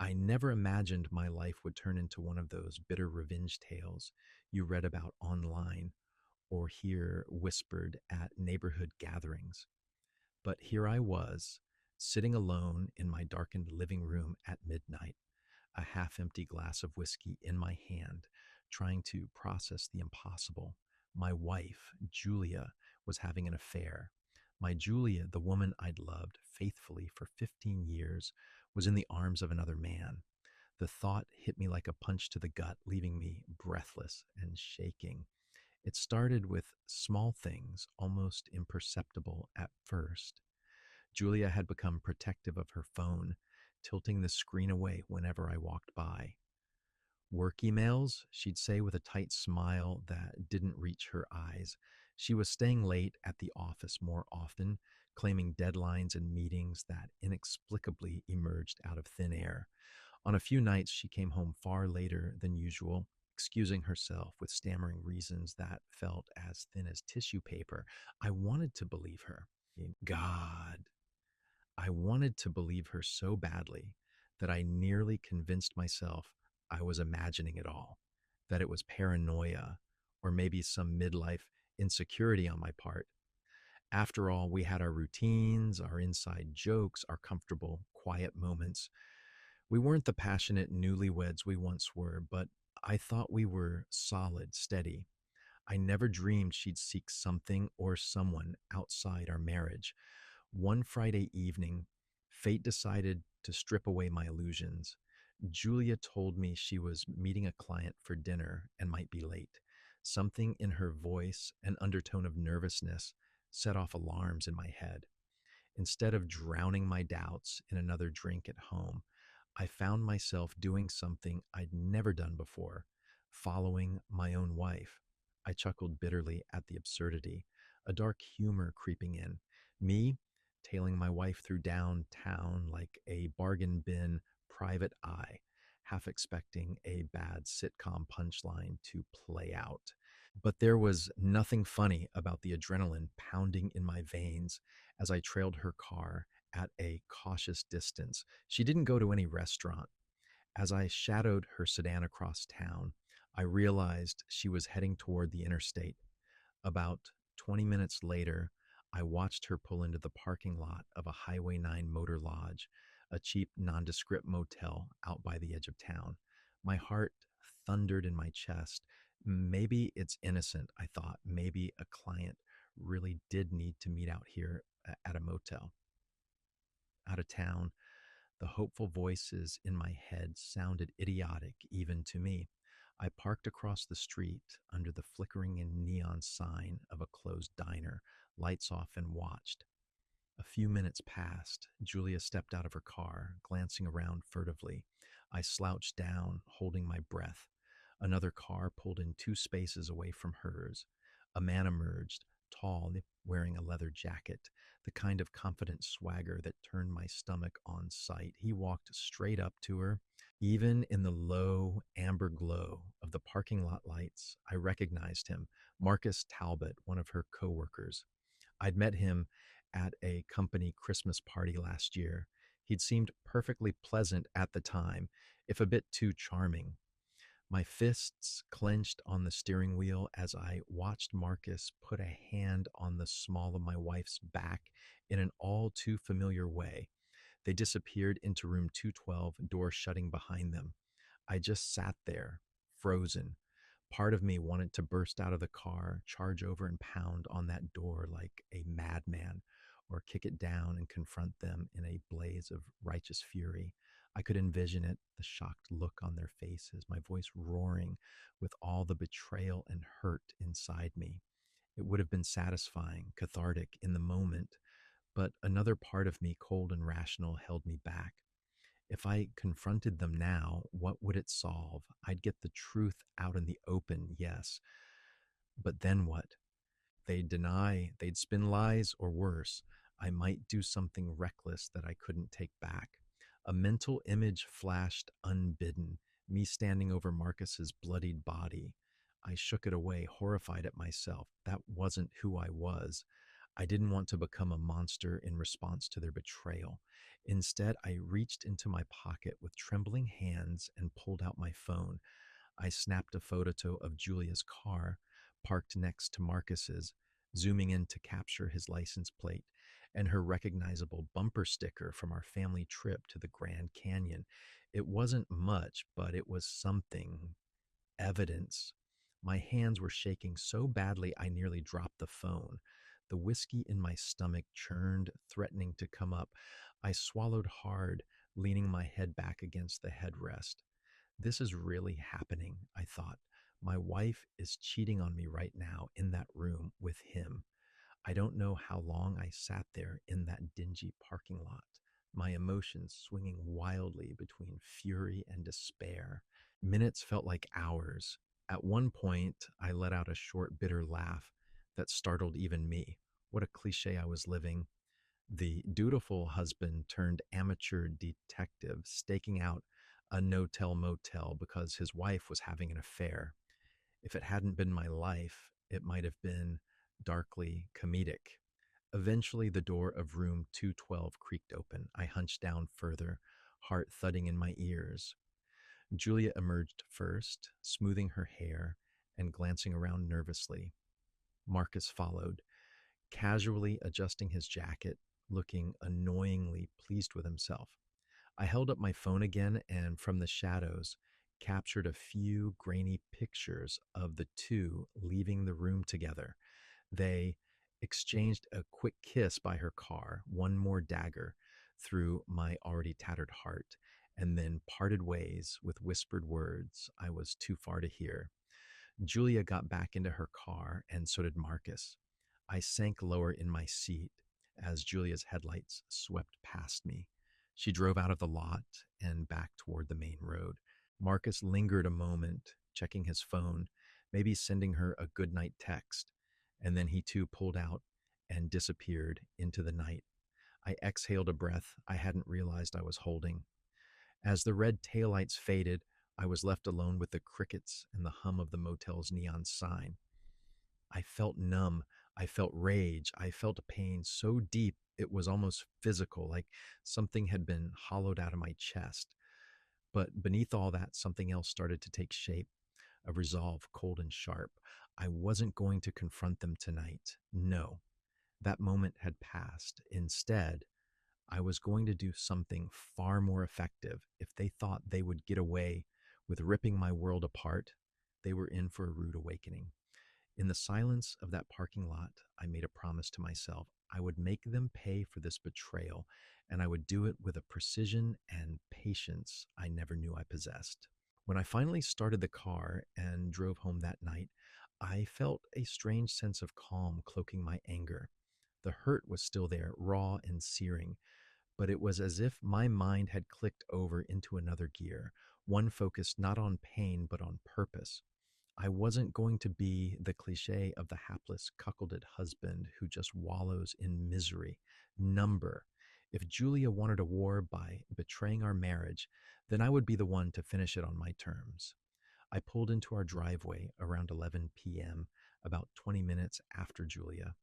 I never imagined my life would turn into one of those bitter revenge tales you read about online or hear whispered at neighborhood gatherings. But here I was, sitting alone in my darkened living room at midnight, a half empty glass of whiskey in my hand, trying to process the impossible. My wife, Julia, was having an affair. My Julia, the woman I'd loved faithfully for 15 years, was in the arms of another man. The thought hit me like a punch to the gut, leaving me breathless and shaking. It started with small things, almost imperceptible at first. Julia had become protective of her phone, tilting the screen away whenever I walked by. Work emails, she'd say with a tight smile that didn't reach her eyes. She was staying late at the office more often, claiming deadlines and meetings that inexplicably emerged out of thin air. On a few nights, she came home far later than usual, excusing herself with stammering reasons that felt as thin as tissue paper. I wanted to believe her. God, I wanted to believe her so badly that I nearly convinced myself I was imagining it all, that it was paranoia or maybe some midlife insecurity on my part. After all, we had our routines, our inside jokes, our comfortable, quiet moments. We weren't the passionate newlyweds we once were, but I thought we were solid, steady. I never dreamed she'd seek something or someone outside our marriage. One Friday evening, fate decided to strip away my illusions. Julia told me she was meeting a client for dinner and might be late. Something in her voice, an undertone of nervousness, set off alarms in my head. Instead of drowning my doubts in another drink at home, I found myself doing something I'd never done before, following my own wife. I chuckled bitterly at the absurdity, a dark humor creeping in. Me, tailing my wife through downtown like a bargain bin private eye, half expecting a bad sitcom punchline to play out. But there was nothing funny about the adrenaline pounding in my veins as I trailed her car at a cautious distance. She didn't go to any restaurant. As I shadowed her sedan across town, I realized she was heading toward the interstate. About 20 minutes later, I watched her pull into the parking lot of a Highway 9 motor lodge, a cheap, nondescript motel out by the edge of town. My heart thundered in my chest. Maybe it's innocent, I thought. Maybe a client really did need to meet out here at a motel. Out of town, the hopeful voices in my head sounded idiotic even to me. I parked across the street under the flickering and neon sign of a closed diner, lights off, and watched. A few minutes passed. Julia stepped out of her car, glancing around furtively. I slouched down, holding my breath. Another car pulled in two spaces away from hers. A man emerged, tall, wearing a leather jacket, the kind of confident swagger that turned my stomach on sight. He walked straight up to her. Even in the low amber glow of the parking lot lights, I recognized him, Marcus Talbot, one of her coworkers. I'd met him at a company Christmas party last year. He'd seemed perfectly pleasant at the time, if a bit too charming. My fists clenched on the steering wheel as I watched Marcus put a hand on the small of my wife's back in an all too familiar way. They disappeared into room 212, door shutting behind them. I just sat there, frozen. Part of me wanted to burst out of the car, charge over and pound on that door like a madman, or kick it down and confront them in a blaze of righteous fury. I could envision it, the shocked look on their faces, my voice roaring with all the betrayal and hurt inside me. It would have been satisfying, cathartic in the moment, but another part of me, cold and rational, held me back. If I confronted them now, what would it solve? I'd get the truth out in the open, yes. But then what? They'd deny, they'd spin lies, or worse, I might do something reckless that I couldn't take back. A mental image flashed unbidden, me standing over Marcus's bloodied body. I shook it away, horrified at myself. That wasn't who I was. I didn't want to become a monster in response to their betrayal. Instead, I reached into my pocket with trembling hands and pulled out my phone. I snapped a photo of Julia's car, parked next to Marcus's, zooming in to capture his license plate and her recognizable bumper sticker from our family trip to the Grand Canyon. It wasn't much, but it was something, evidence. My hands were shaking so badly I nearly dropped the phone. The whiskey in my stomach churned, threatening to come up. I swallowed hard, leaning my head back against the headrest. This is really happening, I thought. My wife is cheating on me right now in that room with him. I don't know how long I sat there in that dingy parking lot, my emotions swinging wildly between fury and despair. Minutes felt like hours. At one point, I let out a short, bitter laugh that startled even me. What a cliche I was living. The dutiful husband turned amateur detective, staking out a no tell motel because his wife was having an affair. If it hadn't been my life, it might have been darkly comedic. Eventually, the door of room 212 creaked open. I hunched down further, heart thudding in my ears. Julia emerged first, smoothing her hair and glancing around nervously. Marcus followed, casually adjusting his jacket, looking annoyingly pleased with himself. I held up my phone again and from the shadows captured a few grainy pictures of the two leaving the room together. They exchanged a quick kiss by her car, one more dagger through my already tattered heart, and then parted ways with whispered words I was too far to hear. Julia got back into her car, and so did Marcus. I sank lower in my seat as Julia's headlights swept past me. She drove out of the lot and back toward the main road. Marcus lingered a moment, checking his phone, maybe sending her a goodnight text, and then he too pulled out and disappeared into the night. I exhaled a breath I hadn't realized I was holding. As the red taillights faded, I was left alone with the crickets and the hum of the motel's neon sign. I felt numb. I felt rage. I felt pain so deep it was almost physical, like something had been hollowed out of my chest. But beneath all that, something else started to take shape, a resolve cold and sharp. I wasn't going to confront them tonight. No, that moment had passed. Instead, I was going to do something far more effective. If they thought they would get away with ripping my world apart, they were in for a rude awakening. In the silence of that parking lot, I made a promise to myself. I would make them pay for this betrayal, and I would do it with a precision and patience I never knew I possessed. When I finally started the car and drove home that night, I felt a strange sense of calm cloaking my anger. The hurt was still there, raw and searing, but it was as if my mind had clicked over into another gear, one focused not on pain but on purpose. I wasn't going to be the cliche of the hapless, cuckolded husband who just wallows in misery. Number. If Julia wanted a war by betraying our marriage, then I would be the one to finish it on my terms. I pulled into our driveway around 11 p.m., about 20 minutes after Julia.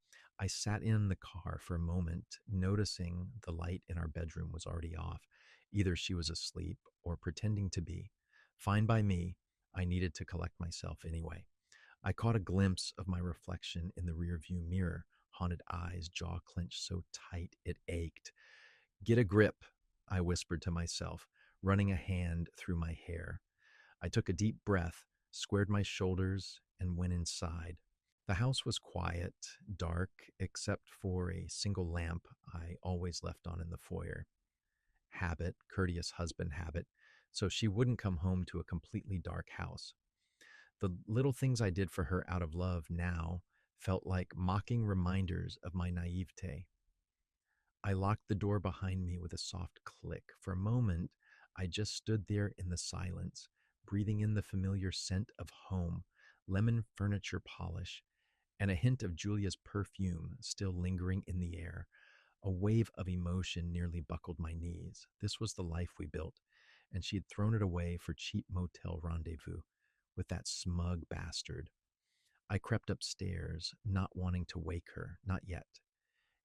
I sat in the car for a moment, noticing the light in our bedroom was already off. Either she was asleep or pretending to be. Fine by me, I needed to collect myself anyway. I caught a glimpse of my reflection in the rearview mirror, haunted eyes, jaw clenched so tight it ached. Get a grip, I whispered to myself, running a hand through my hair. I took a deep breath, squared my shoulders, and went inside. The house was quiet, dark, except for a single lamp I always left on in the foyer. Habit, courteous husband habit, so she wouldn't come home to a completely dark house. The little things I did for her out of love now felt like mocking reminders of my naivete. I locked the door behind me with a soft click. For a moment, I just stood there in the silence, breathing in the familiar scent of home, lemon furniture polish, and a hint of Julia's perfume still lingering in the air. A wave of emotion nearly buckled my knees. This was the life we built, and she had thrown it away for cheap motel rendezvous with that smug bastard. I crept upstairs, not wanting to wake her, not yet.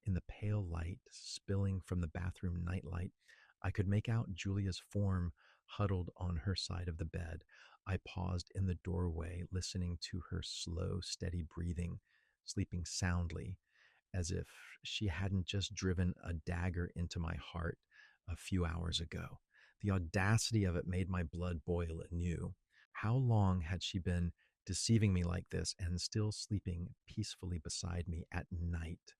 In the pale light spilling from the bathroom nightlight, I could make out Julia's form huddled on her side of the bed. I paused in the doorway, listening to her slow, steady breathing, sleeping soundly, as if she hadn't just driven a dagger into my heart a few hours ago. The audacity of it made my blood boil anew. How long had she been deceiving me like this and still sleeping peacefully beside me at night?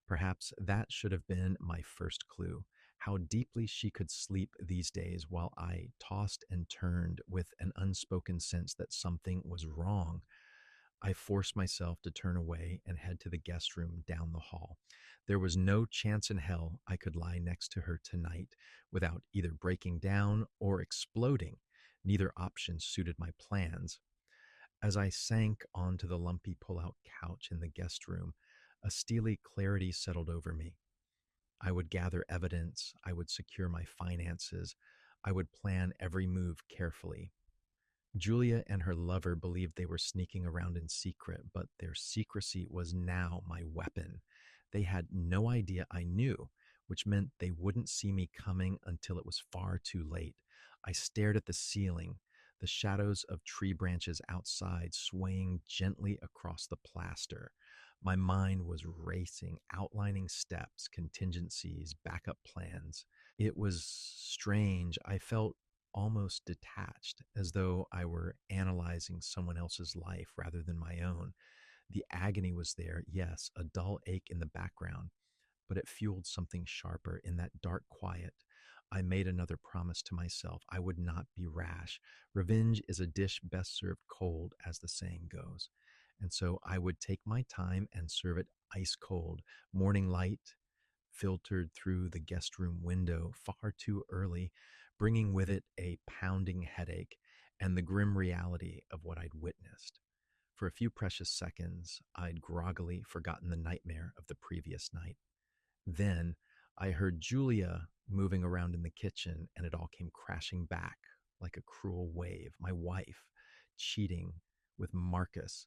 Perhaps that should have been my first clue. How deeply she could sleep these days while I tossed and turned with an unspoken sense that something was wrong. I forced myself to turn away and head to the guest room down the hall. There was no chance in hell I could lie next to her tonight without either breaking down or exploding. Neither option suited my plans. As I sank onto the lumpy pull-out couch in the guest room, a steely clarity settled over me. I would gather evidence, I would secure my finances, I would plan every move carefully. Julia and her lover believed they were sneaking around in secret, but their secrecy was now my weapon. They had no idea I knew, which meant they wouldn't see me coming until it was far too late. I stared at the ceiling, the shadows of tree branches outside swaying gently across the plaster. My mind was racing, outlining steps, contingencies, backup plans. It was strange. I felt almost detached, as though I were analyzing someone else's life rather than my own. The agony was there, yes, a dull ache in the background, but it fueled something sharper in that dark quiet. I made another promise to myself. I would not be rash. Revenge is a dish best served cold, as the saying goes. And so I would take my time and serve it ice cold. Morning light filtered through the guest room window far too early, bringing with it a pounding headache and the grim reality of what I'd witnessed. For a few precious seconds, I'd groggily forgotten the nightmare of the previous night. Then I heard Julia moving around in the kitchen, and it all came crashing back like a cruel wave. My wife cheating with Marcus.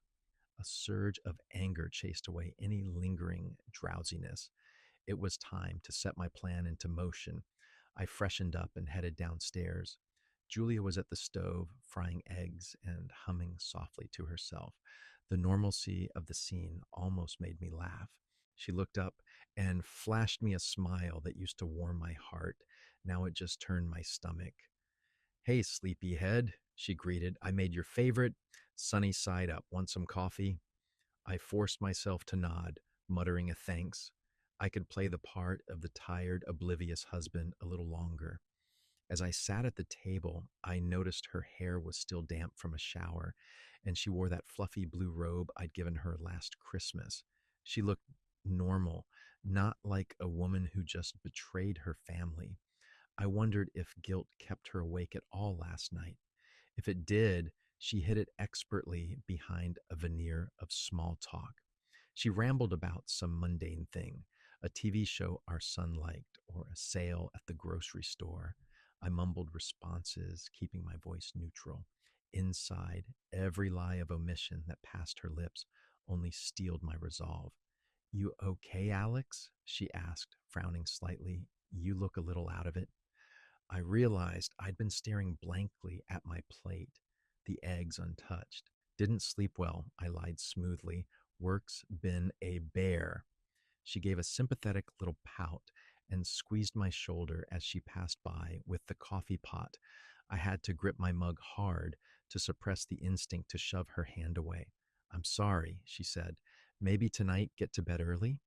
A surge of anger chased away any lingering drowsiness. It was time to set my plan into motion. I freshened up and headed downstairs. Julia was at the stove, frying eggs and humming softly to herself. The normalcy of the scene almost made me laugh. She looked up and flashed me a smile that used to warm my heart. Now it just turned my stomach. "Hey, sleepyhead," she greeted. "I made your favorite, sunny side up. Want some coffee?" I forced myself to nod, muttering a thanks. I could play the part of the tired, oblivious husband a little longer. As I sat at the table, I noticed her hair was still damp from a shower, and she wore that fluffy blue robe I'd given her last Christmas. She looked normal, not like a woman who just betrayed her family. I wondered if guilt kept her awake at all last night. If it did, she hid it expertly behind a veneer of small talk. She rambled about some mundane thing, a TV show our son liked, or a sale at the grocery store. I mumbled responses, keeping my voice neutral. Inside, every lie of omission that passed her lips only steeled my resolve. "You okay, Alex?" she asked, frowning slightly. "You look a little out of it." I realized I'd been staring blankly at my plate, the eggs untouched. "Didn't sleep well," I lied smoothly. "Work's been a bear." She gave a sympathetic little pout and squeezed my shoulder as she passed by with the coffee pot. I had to grip my mug hard to suppress the instinct to shove her hand away. "I'm sorry," she said. "Maybe tonight get to bed early?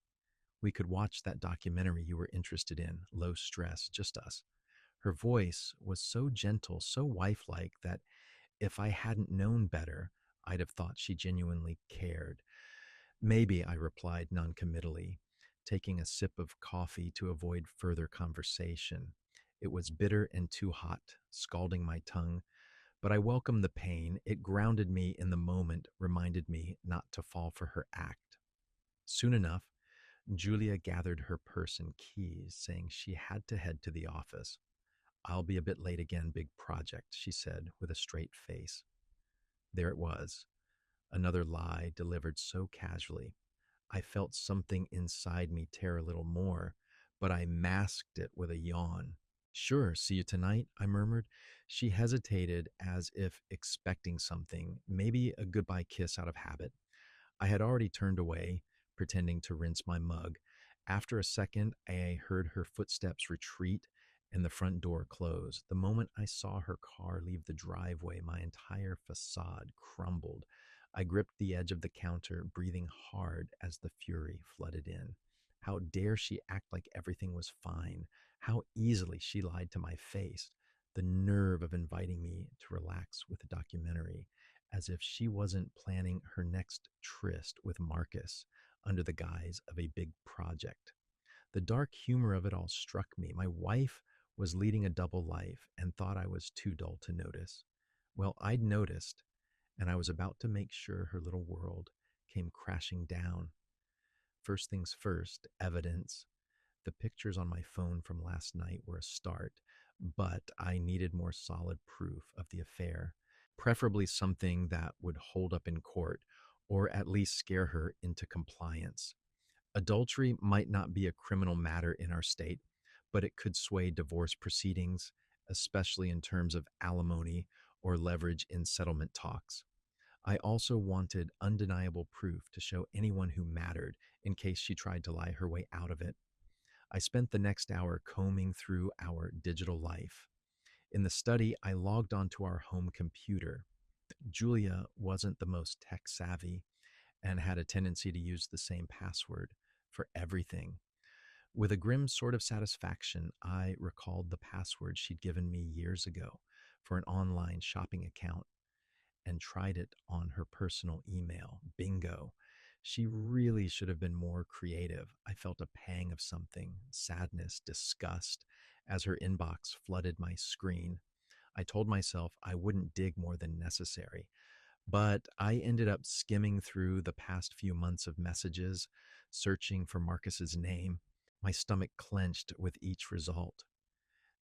We could watch that documentary you were interested in, low stress, just us." Her voice was so gentle, so wifelike, that if I hadn't known better, I'd have thought she genuinely cared. "Maybe," I replied noncommittally, taking a sip of coffee to avoid further conversation. It was bitter and too hot, scalding my tongue, but I welcomed the pain. It grounded me in the moment, reminded me not to fall for her act. Soon enough, Julia gathered her purse and keys, saying she had to head to the office. "I'll be a bit late again, big project," she said with a straight face. There it was, another lie delivered so casually. I felt something inside me tear a little more, but I masked it with a yawn. Sure, see you tonight, I murmured. She hesitated as if expecting something, maybe a goodbye kiss out of habit. I had already turned away, pretending to rinse my mug. After a second, I heard her footsteps retreat and the front door close. The moment I saw her car leave the driveway, my entire facade crumbled. I gripped the edge of the counter, breathing hard as the fury flooded in. How dare she act like everything was fine? How easily she lied to my face. The nerve of inviting me to relax with a documentary, as if she wasn't planning her next tryst with Marcus under the guise of a big project. The dark humor of it all struck me. My wife was leading a double life and thought I was too dull to notice. Well, I'd noticed, and I was about to make sure her little world came crashing down. First things first, evidence. The pictures on my phone from last night were a start, but I needed more solid proof of the affair, preferably something that would hold up in court or at least scare her into compliance. Adultery might not be a criminal matter in our state, but it could sway divorce proceedings, especially in terms of alimony or leverage in settlement talks. I also wanted undeniable proof to show anyone who mattered in case she tried to lie her way out of it. I spent the next hour combing through our digital life. In the study, I logged onto our home computer. Julia wasn't the most tech savvy and had a tendency to use the same password for everything. With a grim sort of satisfaction, I recalled the password she'd given me years ago for an online shopping account and tried it on her personal email. Bingo. She really should have been more creative. I felt a pang of something, sadness, disgust, as her inbox flooded my screen. I told myself I wouldn't dig more than necessary, but I ended up skimming through the past few months of messages, searching for Marcus's name. My stomach clenched with each result.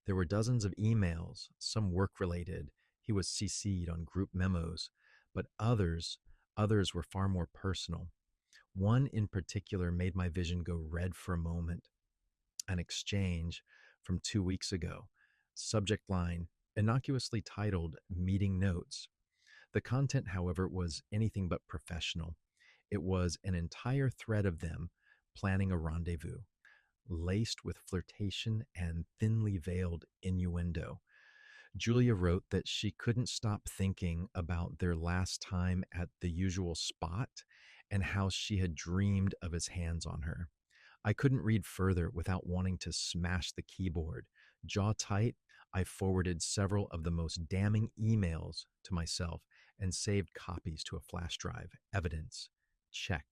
There were dozens of emails, some work related. He was CC'd on group memos, but others were far more personal. One in particular made my vision go red for a moment. An exchange from 2 weeks ago. Subject line innocuously titled Meeting Notes. The content, however, was anything but professional. It was an entire thread of them planning a rendezvous, laced with flirtation and thinly veiled innuendo. Julia wrote that she couldn't stop thinking about their last time at the usual spot and how she had dreamed of his hands on her. I couldn't read further without wanting to smash the keyboard. Jaw tight, I forwarded several of the most damning emails to myself and saved copies to a flash drive. Evidence. Check.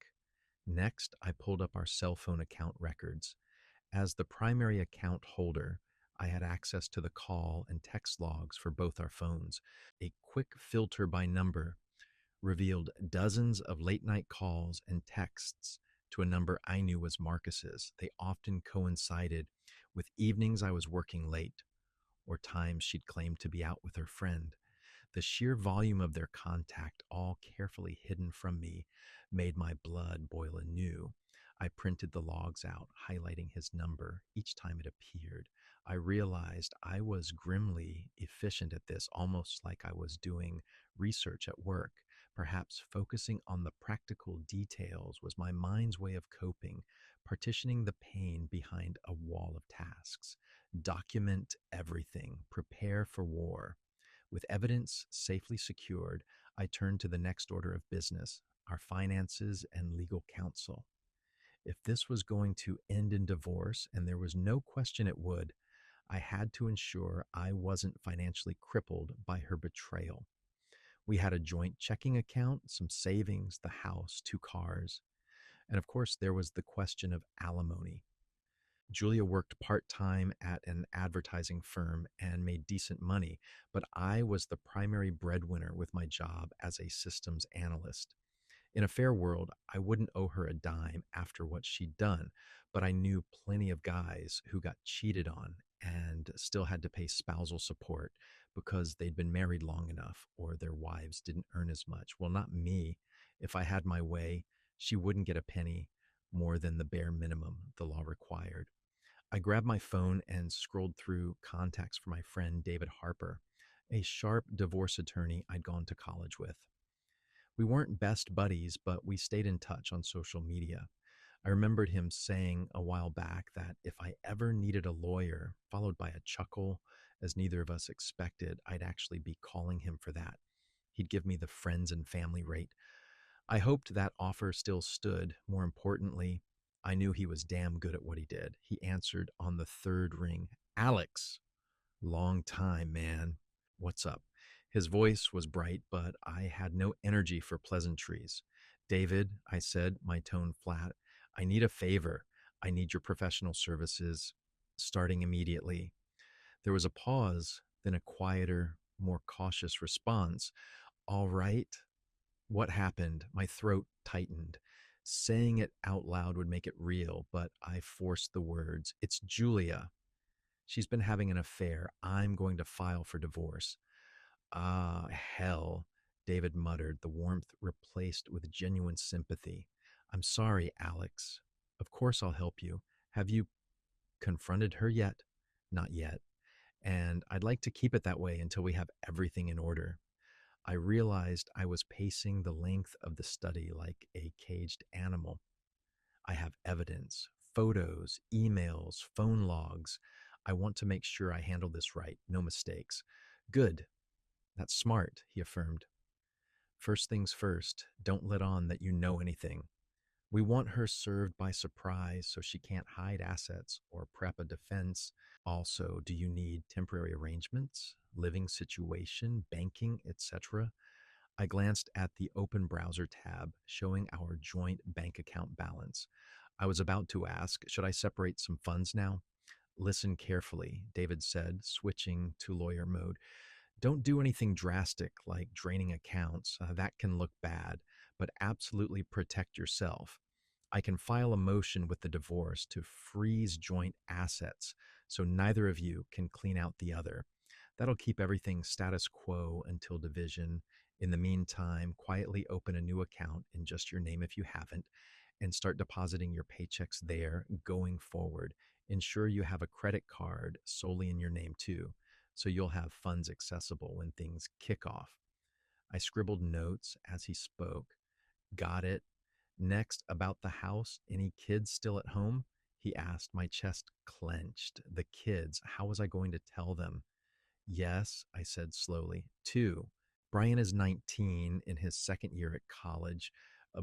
Next, I pulled up our cell phone account records. As the primary account holder, I had access to the call and text logs for both our phones. A quick filter by number revealed dozens of late night calls and texts to a number I knew was Marcus's. They often coincided with evenings I was working late or times she'd claimed to be out with her friend. The sheer volume of their contact, all carefully hidden from me, made my blood boil anew. I printed the logs out, highlighting his number each time it appeared. I realized I was grimly efficient at this, almost like I was doing research at work. Perhaps focusing on the practical details was my mind's way of coping, partitioning the pain behind a wall of tasks. Document everything, prepare for war. With evidence safely secured, I turned to the next order of business, our finances and legal counsel. If this was going to end in divorce, and there was no question it would, I had to ensure I wasn't financially crippled by her betrayal. We had a joint checking account, some savings, the house, 2 cars, and of course, there was the question of alimony. Julia worked part time at an advertising firm and made decent money, but I was the primary breadwinner with my job as a systems analyst. In a fair world, I wouldn't owe her a dime after what she'd done, but I knew plenty of guys who got cheated on and still had to pay spousal support because they'd been married long enough or their wives didn't earn as much. Well, not me. If I had my way, she wouldn't get a penny, more than the bare minimum the law required. I grabbed my phone and scrolled through contacts for my friend David Harper, a sharp divorce attorney I'd gone to college with. We weren't best buddies, but we stayed in touch on social media. I remembered him saying a while back that if I ever needed a lawyer, followed by a chuckle, as neither of us expected, I'd actually be calling him for that. He'd give me the friends and family rate. I hoped that offer still stood. More importantly, I knew he was damn good at what he did. He answered on the third ring. Alex, long time, man. What's up? His voice was bright, but I had no energy for pleasantries. David, I said, my tone flat, I need a favor. I need your professional services starting immediately. There was a pause, then a quieter, more cautious response. All right. What happened? My throat tightened. Saying it out loud would make it real, but I forced the words. It's Julia. She's been having an affair. I'm going to file for divorce. Ah, hell, David muttered, the warmth replaced with genuine sympathy. I'm sorry, Alex. Of course I'll help you. Have you confronted her yet? Not yet. And I'd like to keep it that way until we have everything in order. I realized I was pacing the length of the study like a caged animal. I have evidence, photos, emails, phone logs. I want to make sure I handle this right, no mistakes. Good. That's smart, he affirmed. First things first, don't let on that you know anything. We want her served by surprise so she can't hide assets or prep a defense. Also, do you need temporary arrangements, living situation, banking, etc.? I glanced at the open browser tab showing our joint bank account balance. I was about to ask, should I separate some funds now? Listen carefully, David said, switching to lawyer mode. Don't do anything drastic like draining accounts. That can look bad, but absolutely protect yourself. I can file a motion with the divorce to freeze joint assets so neither of you can clean out the other. That'll keep everything status quo until division. In the meantime, quietly open a new account in just your name if you haven't, and start depositing your paychecks there going forward. Ensure you have a credit card solely in your name too, so you'll have funds accessible when things kick off. I scribbled notes as he spoke. Got it. Next, about the house. Any kids still at home? He asked. My chest clenched. The kids. How was I going to tell them? Yes, I said slowly. Two, Brian is 19 in his second year at college,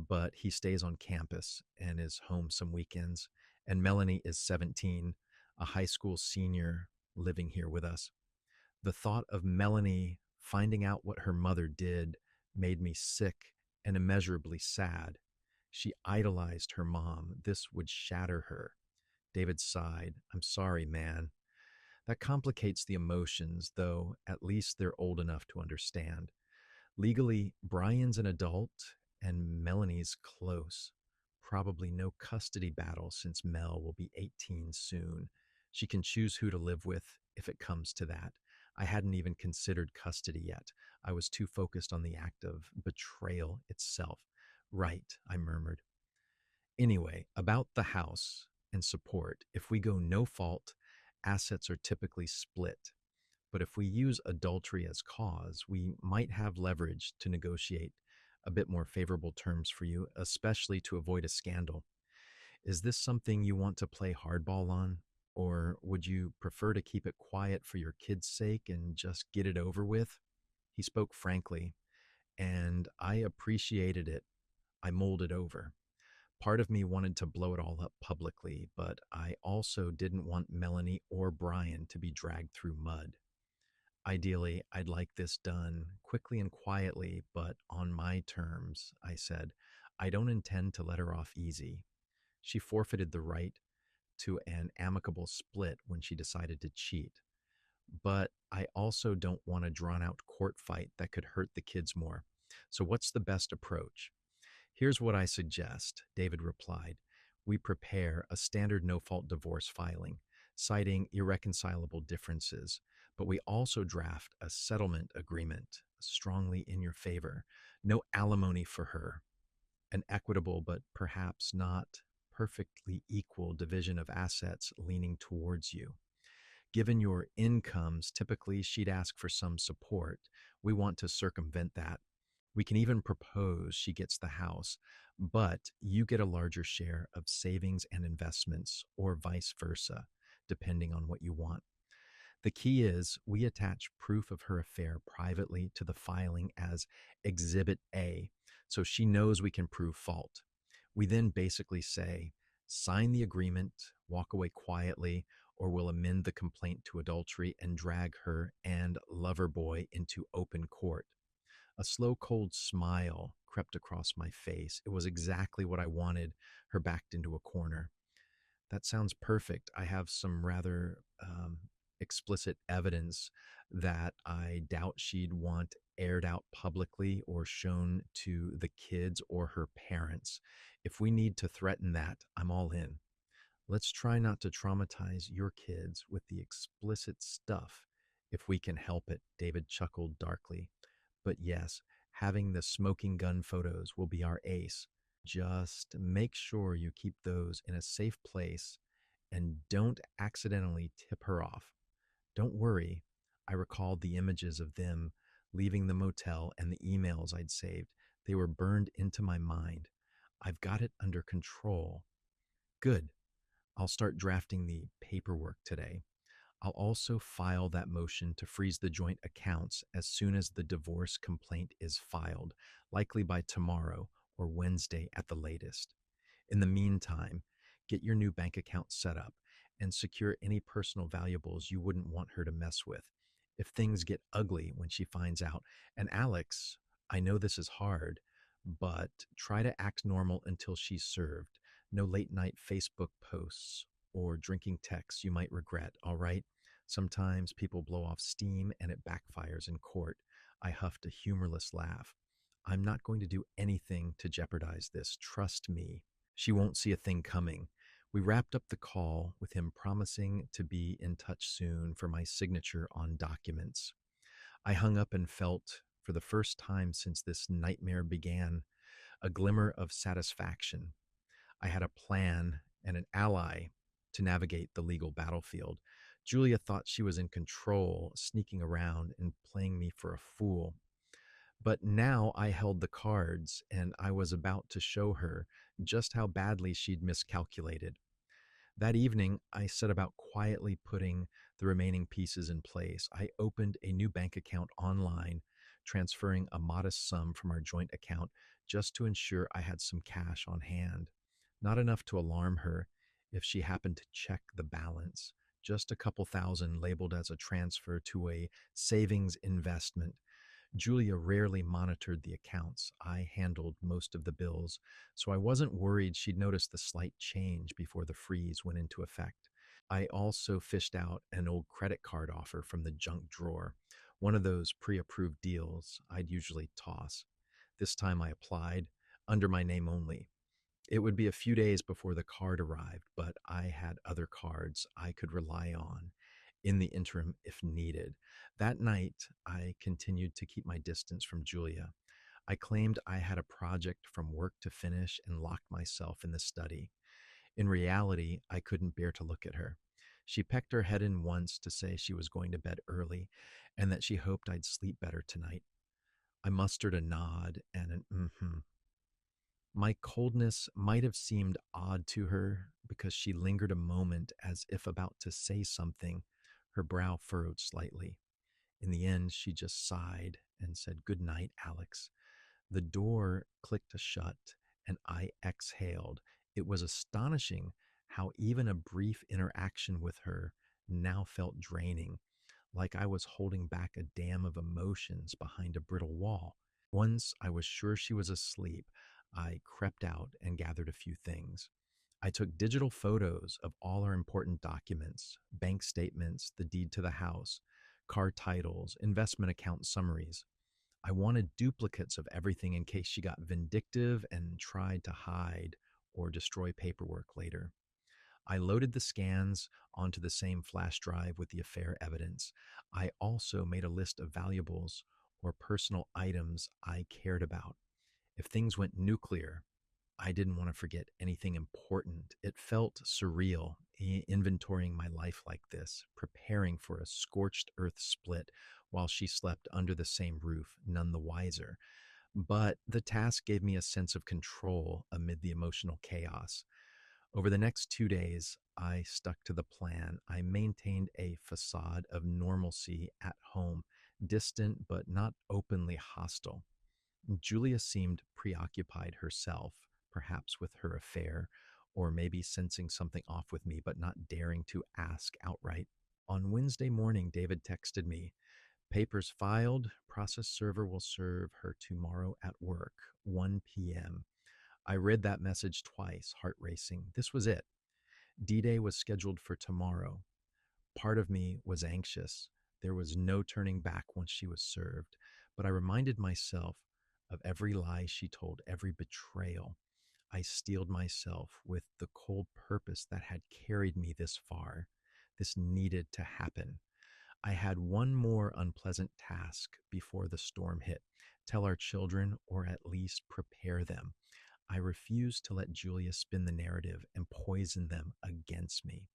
but he stays on campus and is home some weekends. And Melanie is 17, a high school senior living here with us. The thought of Melanie finding out what her mother did made me sick and immeasurably sad. She idolized her mom. This would shatter her. David sighed. I'm sorry, man. That complicates the emotions, though at least they're old enough to understand. Legally, Brian's an adult and Melanie's close. Probably no custody battle since Mel will be 18 soon. She can choose who to live with if it comes to that. I hadn't even considered custody yet. I was too focused on the act of betrayal itself. Right, I murmured. Anyway, about the house and support, if we go no fault, assets are typically split. But if we use adultery as cause, we might have leverage to negotiate a bit more favorable terms for you, especially to avoid a scandal. Is this something you want to play hardball on? Or would you prefer to keep it quiet for your kids' sake and just get it over with? He spoke frankly, and I appreciated it. I mulled it over. Part of me wanted to blow it all up publicly, but I also didn't want Melanie or Brian to be dragged through mud. Ideally, I'd like this done quickly and quietly, but on my terms, I said. I don't intend to let her off easy. She forfeited the right to an amicable split when she decided to cheat. But I also don't want a drawn out court fight that could hurt the kids more. So, what's the best approach? Here's what I suggest, David replied. We prepare a standard no fault divorce filing, citing irreconcilable differences, but we also draft a settlement agreement strongly in your favor. No alimony for her, an equitable but perhaps not perfectly equal division of assets leaning towards you. Given your incomes, typically she'd ask for some support. We want to circumvent that. We can even propose she gets the house, but you get a larger share of savings and investments, or vice versa, depending on what you want. The key is we attach proof of her affair privately to the filing as Exhibit A, so she knows we can prove fault. We then basically say, sign the agreement, walk away quietly, or we'll amend the complaint to adultery and drag her and lover boy into open court. A slow, cold smile crept across my face. It was exactly what I wanted, her backed into a corner. That sounds perfect. I have some rather explicit evidence that I doubt she'd want aired out publicly or shown to the kids or her parents. If we need to threaten that, I'm all in. Let's try not to traumatize your kids with the explicit stuff if we can help it, David chuckled darkly. But yes, having the smoking gun photos will be our ace. Just make sure you keep those in a safe place and don't accidentally tip her off. Don't worry, I recalled the images of them leaving the motel and the emails I'd saved. They were burned into my mind. I've got it under control. Good. I'll start drafting the paperwork today. I'll also file that motion to freeze the joint accounts as soon as the divorce complaint is filed, likely by tomorrow or Wednesday at the latest. In the meantime, get your new bank account set up and secure any personal valuables you wouldn't want her to mess with. If things get ugly when she finds out, and Alex, I know this is hard, but try to act normal until she's served. No late night Facebook posts or drinking texts you might regret, all right? Sometimes people blow off steam and it backfires in court. I huffed a humorless laugh. I'm not going to do anything to jeopardize this. Trust me. She won't see a thing coming. We wrapped up the call with him promising to be in touch soon for my signature on documents. I hung up and felt, for the first time since this nightmare began, a glimmer of satisfaction. I had a plan and an ally to navigate the legal battlefield. Julia thought she was in control, sneaking around and playing me for a fool. But now I held the cards, and I was about to show her just how badly she'd miscalculated. That evening, I set about quietly putting the remaining pieces in place. I opened a new bank account online, transferring a modest sum from our joint account just to ensure I had some cash on hand. Not enough to alarm her if she happened to check the balance. Just a couple thousand labeled as a transfer to a savings investment. Julia rarely monitored the accounts. I handled most of the bills, so I wasn't worried she'd notice the slight change before the freeze went into effect. I also fished out an old credit card offer from the junk drawer, one of those pre approved deals I'd usually toss. This time I applied, under my name only. It would be a few days before the card arrived, but I had other cards I could rely on in the interim if needed. That night, I continued to keep my distance from Julia. I claimed I had a project from work to finish and locked myself in the study. In reality, I couldn't bear to look at her. She pecked her head in once to say she was going to bed early and that she hoped I'd sleep better tonight. I mustered a nod and an mm-hmm. My coldness might have seemed odd to her because she lingered a moment as if about to say something, her brow furrowed slightly. In the end, she just sighed and said, "Good night, Alex." The door clicked shut and I exhaled. It was astonishing how even a brief interaction with her now felt draining, like I was holding back a dam of emotions behind a brittle wall. Once I was sure she was asleep, I crept out and gathered a few things. I took digital photos of all our important documents, bank statements, the deed to the house, car titles, investment account summaries. I wanted duplicates of everything in case she got vindictive and tried to hide or destroy paperwork later. I loaded the scans onto the same flash drive with the affair evidence. I also made a list of valuables or personal items I cared about. If things went nuclear, I didn't want to forget anything important. It felt surreal, inventorying my life like this, preparing for a scorched earth split while she slept under the same roof, none the wiser. But the task gave me a sense of control amid the emotional chaos. Over the next 2 days, I stuck to the plan. I maintained a facade of normalcy at home, distant but not openly hostile. Julia seemed preoccupied herself, perhaps with her affair, or maybe sensing something off with me, but not daring to ask outright. On Wednesday morning, David texted me, "Papers filed, process server will serve her tomorrow at work, 1 p.m." I read that message twice, heart racing. This was it. D Day was scheduled for tomorrow. Part of me was anxious. There was no turning back once she was served. But I reminded myself of every lie she told, every betrayal. I steeled myself with the cold purpose that had carried me this far. This needed to happen. I had one more unpleasant task before the storm hit: tell our children, or at least prepare them. I refused to let Julia spin the narrative and poison them against me.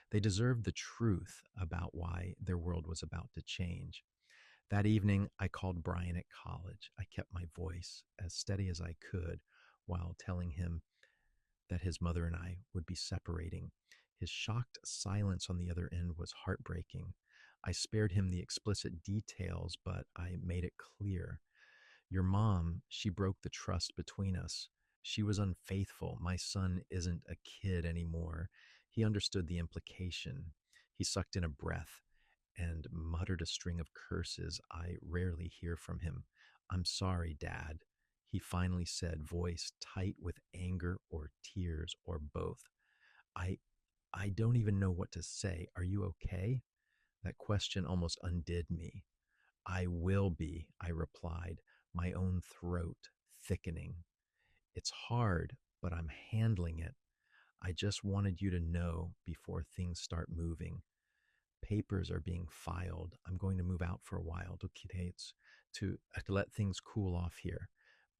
They deserved the truth about why their world was about to change. That evening, I called Brian at college. I kept my voice as steady as I could while telling him that his mother and I would be separating. His shocked silence on the other end was heartbreaking. I spared him the explicit details, but I made it clear. Your mom, she broke the trust between us. She was unfaithful. My son isn't a kid anymore. He understood the implication. He sucked in a breath and muttered a string of curses I rarely hear from him. "I'm sorry, Dad," he finally said, voice tight with anger or tears or both. I I don't even know what to say. Are you okay? That question almost undid me. "I will be," I replied, my own throat thickening. "It's hard, but I'm handling it. I just wanted you to know before things start moving. Papers are being filed. I'm going to move out for a while to kids to let things cool off here.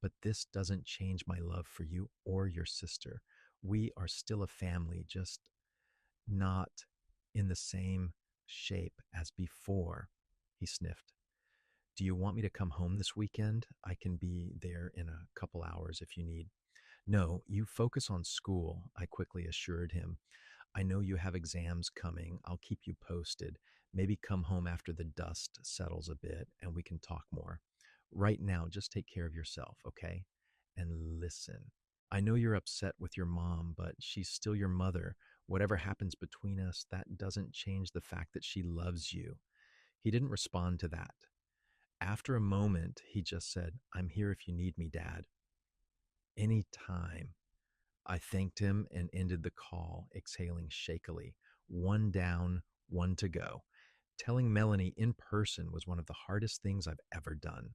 But this doesn't change my love for you or your sister. We are still a family, just not in the same shape as before." He sniffed. "Do you want me to come home this weekend? I can be there in a couple hours if you need." "No, you focus on school," I quickly assured him. "I know you have exams coming. I'll keep you posted. Maybe come home after the dust settles a bit and we can talk more. Right now, just take care of yourself, okay? And listen. I know you're upset with your mom, but she's still your mother. Whatever happens between us, that doesn't change the fact that she loves you." He didn't respond to that. After a moment, he just said, "I'm here if you need me, Dad." "Any time." I thanked him and ended the call, exhaling shakily. One down, one to go. Telling Melanie in person was one of the hardest things I've ever done.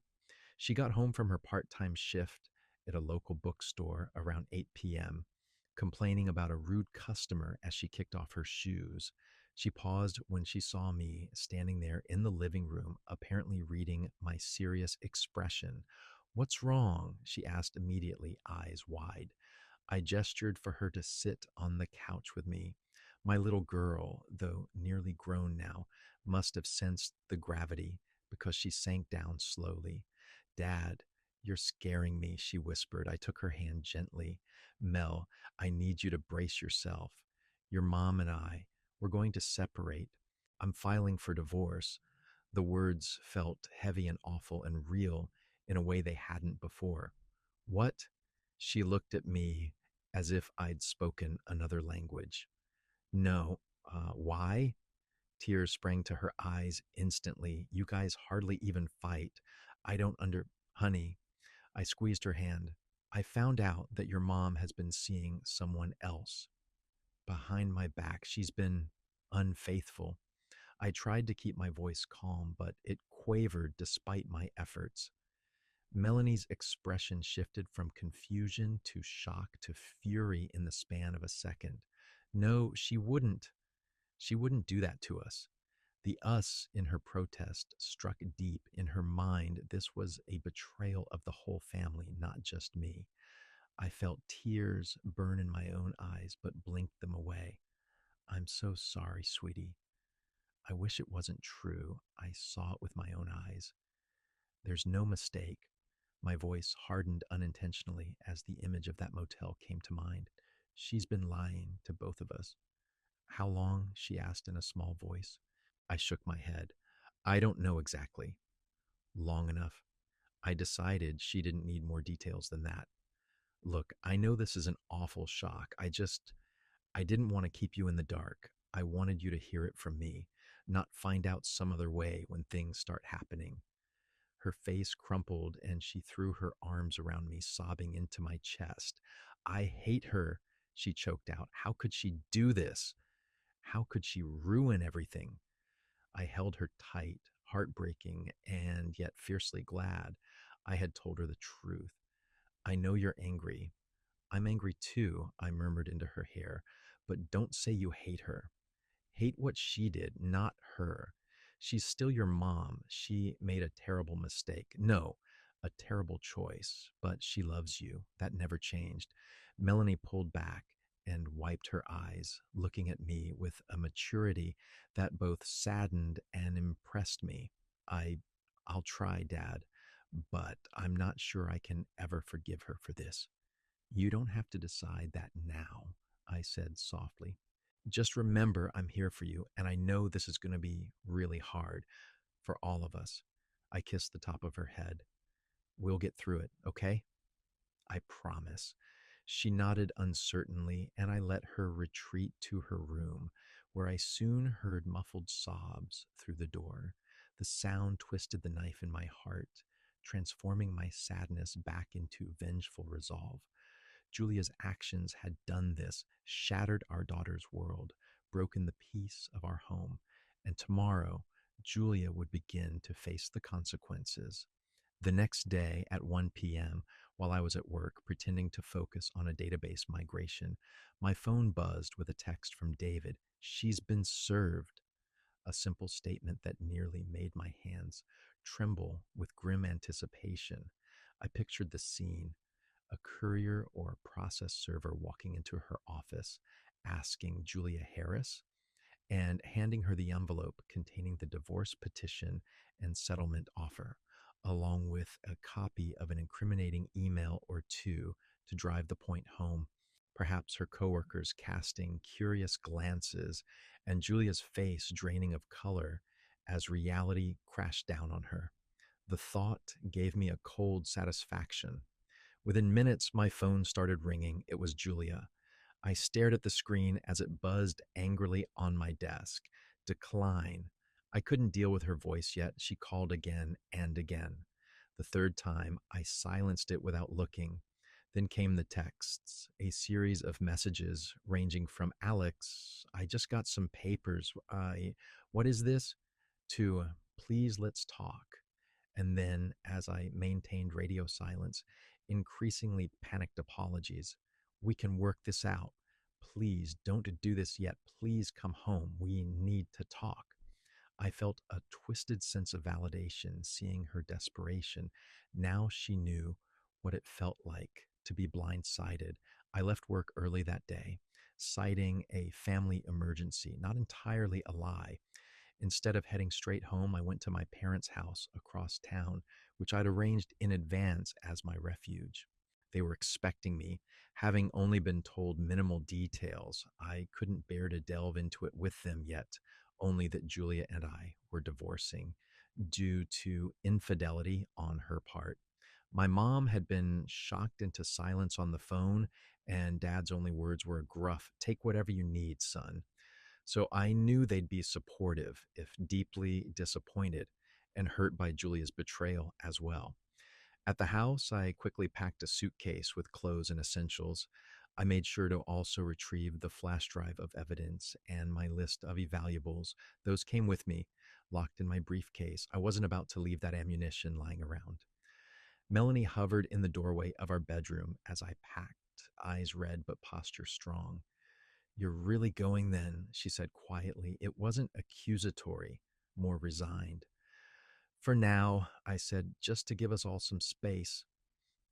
She got home from her part time shift at a local bookstore around 8 p.m., complaining about a rude customer as she kicked off her shoes. She paused when she saw me standing there in the living room, apparently reading my serious expression. "What's wrong?" she asked immediately, eyes wide. I gestured for her to sit on the couch with me. My little girl, though nearly grown now, must have sensed the gravity because she sank down slowly. "Dad, you're scaring me," she whispered. I took her hand gently. "Mel, I need you to brace yourself. Your mom and I, we're going to separate. I'm filing for divorce." The words felt heavy and awful and real in a way they hadn't before. "What?" She looked at me as if I'd spoken another language. "No, why?" Tears sprang to her eyes instantly. "You guys hardly even fight. I don't under. Honey," I squeezed her hand. "I found out that your mom has been seeing someone else. Behind my back, she's been unfaithful." I tried to keep my voice calm, but it quavered despite my efforts. Melanie's expression shifted from confusion to shock to fury in the span of a second. "No, she wouldn't. She wouldn't do that to us." The "us" in her protest struck deep. In her mind, this was a betrayal of the whole family, not just me. I felt tears burn in my own eyes, but blinked them away. I'm so sorry, sweetie. I wish it wasn't true. I saw it with my own eyes. There's no mistake. My voice hardened unintentionally as the image of that motel came to mind. She's been lying to both of us. How long? She asked in a small voice. I shook my head. I don't know exactly. Long enough. I decided she didn't need more details than that. Look, I know this is an awful shock. I didn't want to keep you in the dark. I wanted you to hear it from me, not find out some other way when things start happening. Her face crumpled and she threw her arms around me, sobbing into my chest. I hate her, she choked out. How could she do this? How could she ruin everything? I held her tight, heartbreaking, and yet fiercely glad I had told her the truth. I know you're angry. I'm angry too, I murmured into her hair, but don't say you hate her. Hate what she did, not her. She's still your mom. She made a terrible mistake. No, a terrible choice, but she loves you. That never changed. Melanie pulled back and wiped her eyes, looking at me with a maturity that both saddened and impressed me. I I'll try, Dad, but I'm not sure I can ever forgive her for this. You don't have to decide that now, I said softly. Just remember I'm here for you, and I know this is going to be really hard for all of us. I kissed the top of her head. We'll get through it, okay? I promise. She nodded uncertainly, and I let her retreat to her room, where I soon heard muffled sobs through the door. The sound twisted the knife in my heart, transforming my sadness back into vengeful resolve. Julia's actions had done this, shattered our daughter's world, broken the peace of our home, and tomorrow Julia would begin to face the consequences. The next day at 1 p.m., while I was at work pretending to focus on a database migration, my phone buzzed with a text from David. She's been served. A simple statement that nearly made my hands tremble with grim anticipation. I pictured the scene, a courier or process server walking into her office, asking Julia Harris and handing her the envelope containing the divorce petition and settlement offer, along with a copy of an incriminating email or two to drive the point home. Perhaps her coworkers casting curious glances and Julia's face draining of color as reality crashed down on her. The thought gave me a cold satisfaction. Within minutes, my phone started ringing. It was Julia. I stared at the screen as it buzzed angrily on my desk. Decline. I couldn't deal with her voice yet. She called again and again. The third time, I silenced it without looking. Then came the texts, a series of messages ranging from Alex, I just got some papers. What is this? To please let's talk. And then, as I maintained radio silence, increasingly panicked apologies. We can work this out. Please don't do this yet. Please come home. We need to talk. I felt a twisted sense of validation seeing her desperation. Now she knew what it felt like to be blindsided. I left work early that day, citing a family emergency, not entirely a lie. Instead of heading straight home, I went to my parents' house across town, which I'd arranged in advance as my refuge. They were expecting me, having only been told minimal details. I couldn't bear to delve into it with them yet, only that Julia and I were divorcing due to infidelity on her part. My mom had been shocked into silence on the phone, and dad's only words were a gruff, take whatever you need, son. So I knew they'd be supportive, if deeply disappointed and hurt by Julia's betrayal as well. At the house, I quickly packed a suitcase with clothes and essentials. I made sure to also retrieve the flash drive of evidence and my list of evaluables. Those came with me, locked in my briefcase. I wasn't about to leave that ammunition lying around. Melanie hovered in the doorway of our bedroom as I packed, eyes red but posture strong. You're really going then, she said quietly. It wasn't accusatory, more resigned. For now, I said, just to give us all some space.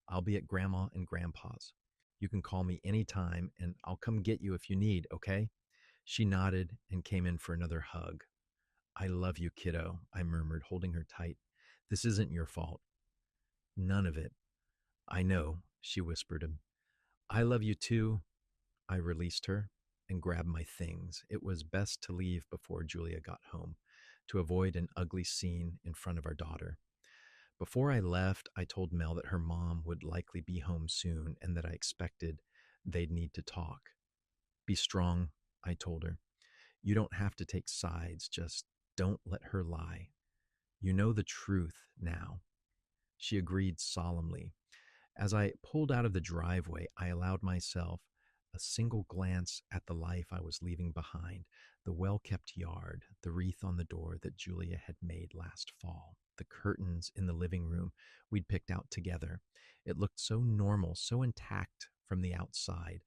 I'll be at Grandma and Grandpa's. You can call me anytime and I'll come get you if you need, okay? She nodded and came in for another hug. I love you, kiddo, I murmured, holding her tight. This isn't your fault. None of it. I know, she whispered. I love you too. I released her and grabbed my things. It was best to leave before Julia got home, to avoid an ugly scene in front of our daughter. Before I left, I told Mel that her mom would likely be home soon and that I expected they'd need to talk. Be strong, I told her. You don't have to take sides, just don't let her lie. You know the truth now. She agreed solemnly. As I pulled out of the driveway, I allowed myself a single glance at the life I was leaving behind, the well kept yard, the wreath on the door that Julia had made last fall, the curtains in the living room we'd picked out together. It looked so normal, so intact from the outside,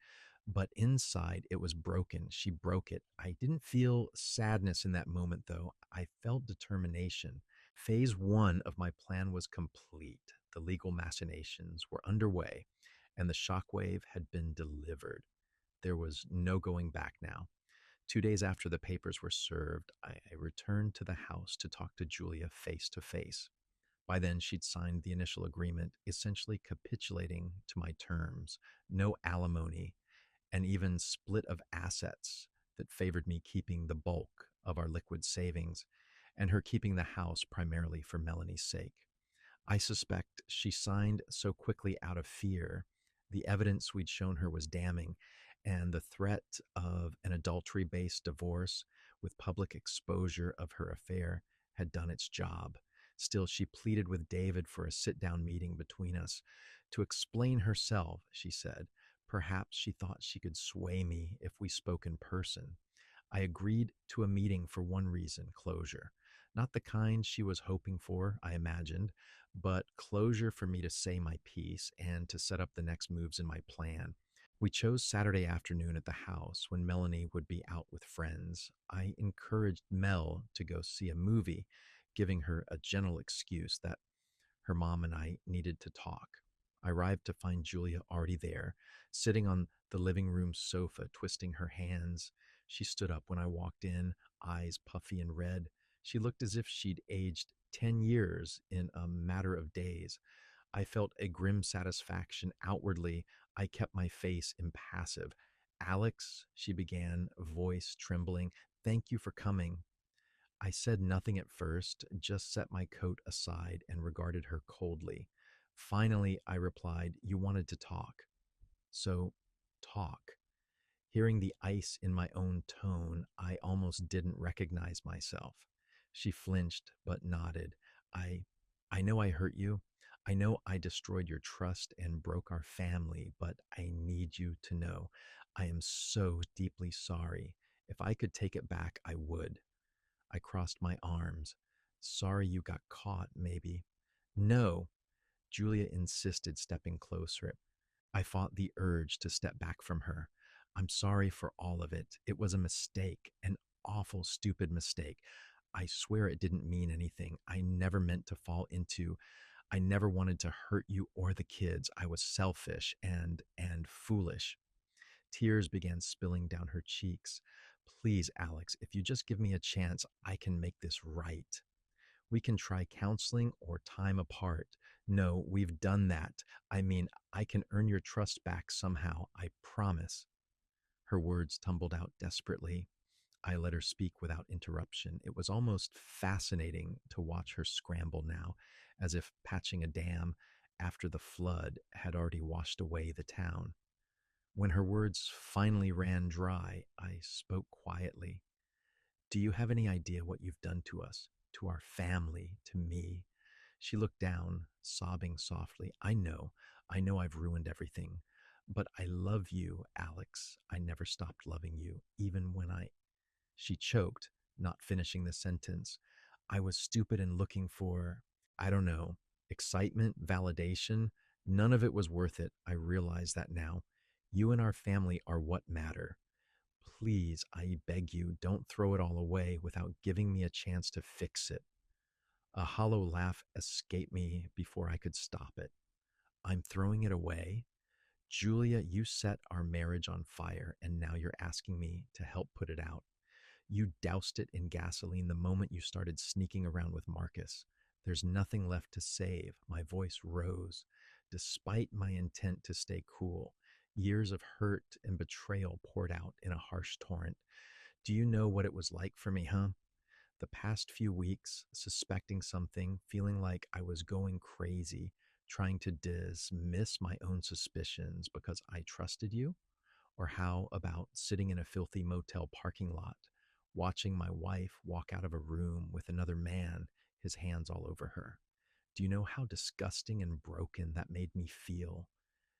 but inside it was broken. She broke it. I didn't feel sadness in that moment, though. I felt determination. Phase one of my plan was complete. The legal machinations were underway, and the shockwave had been delivered. There was no going back now. 2 days after the papers were served, I returned to the house to talk to Julia face to face. By then, she'd signed the initial agreement, essentially capitulating to my terms: no alimony, and even split of assets that favored me keeping the bulk of our liquid savings and her keeping the house primarily for Melanie's sake. I suspect she signed so quickly out of fear. The evidence we'd shown her was damning, and the threat of an adultery based divorce with public exposure of her affair had done its job. Still, she pleaded with David for a sit down meeting between us to explain herself, she said. Perhaps she thought she could sway me if we spoke in person. I agreed to a meeting for one reason: closure. Not the kind she was hoping for, I imagined, but closure for me to say my piece and to set up the next moves in my plan. We chose Saturday afternoon at the house when Melanie would be out with friends. I encouraged Mel to go see a movie, giving her a gentle excuse that her mom and I needed to talk. I arrived to find Julia already there, sitting on the living room sofa, twisting her hands. She stood up when I walked in, eyes puffy and red. She looked as if she'd aged 10 years in a matter of days. I felt a grim satisfaction. Outwardly, I kept my face impassive. Alex, she began, voice trembling, thank you for coming. I said nothing at first, just set my coat aside and regarded her coldly. Finally, I replied, you wanted to talk. So, talk. Hearing the ice in my own tone, I almost didn't recognize myself. She flinched but nodded. I I know I hurt you. I know I destroyed your trust and broke our family, but I need you to know I am so deeply sorry. If I could take it back, I would. I crossed my arms. Sorry you got caught, maybe. No, Julia insisted, stepping closer. I fought the urge to step back from her. I'm sorry for all of it. It was a mistake, an awful, stupid mistake. I swear it didn't mean anything. I never meant to fall into. I never wanted to hurt you or the kids. I was selfish and foolish. Tears began spilling down her cheeks. Please, Alex, if you just give me a chance, I can make this right. We can try counseling or time apart. No, we've done that. I mean, I can earn your trust back somehow, I promise. Her words tumbled out desperately. I let her speak without interruption. It was almost fascinating to watch her scramble now, as if patching a dam after the flood had already washed away the town. When her words finally ran dry, I spoke quietly. Do you have any idea what you've done to us, to our family, to me? She looked down, sobbing softly. I know I've ruined everything, but I love you, Alex. I never stopped loving you, even when I. She choked, not finishing the sentence. I was stupid and looking for, I don't know, excitement, validation. None of it was worth it. I realize that now. You and our family are what matter. Please, I beg you, don't throw it all away without giving me a chance to fix it. A hollow laugh escaped me before I could stop it. I'm throwing it away? Julia, you set our marriage on fire, and now you're asking me to help put it out. You doused it in gasoline the moment you started sneaking around with Marcus. There's nothing left to save. My voice rose. Despite my intent to stay cool, years of hurt and betrayal poured out in a harsh torrent. Do you know what it was like for me, huh? The past few weeks, suspecting something, feeling like I was going crazy, trying to dismiss my own suspicions because I trusted you? Or how about sitting in a filthy motel parking lot, watching my wife walk out of a room with another man, his hands all over her? Do you know how disgusting and broken that made me feel?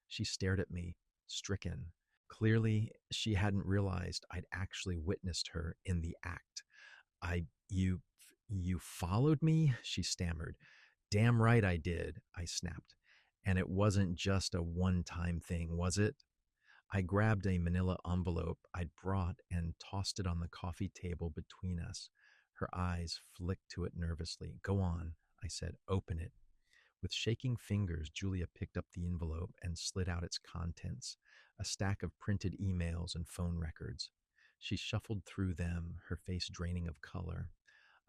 She stared at me, stricken. Clearly, she hadn't realized I'd actually witnessed her in the act. I, you, you followed me? She stammered. Damn right I did, I snapped. And it wasn't just a one time thing, was it? I grabbed a manila envelope I'd brought and tossed it on the coffee table between us. Her eyes flicked to it nervously. Go on, I said. Open it. With shaking fingers, Julia picked up the envelope and slid out its contents, a stack of printed emails and phone records. She shuffled through them, her face draining of color.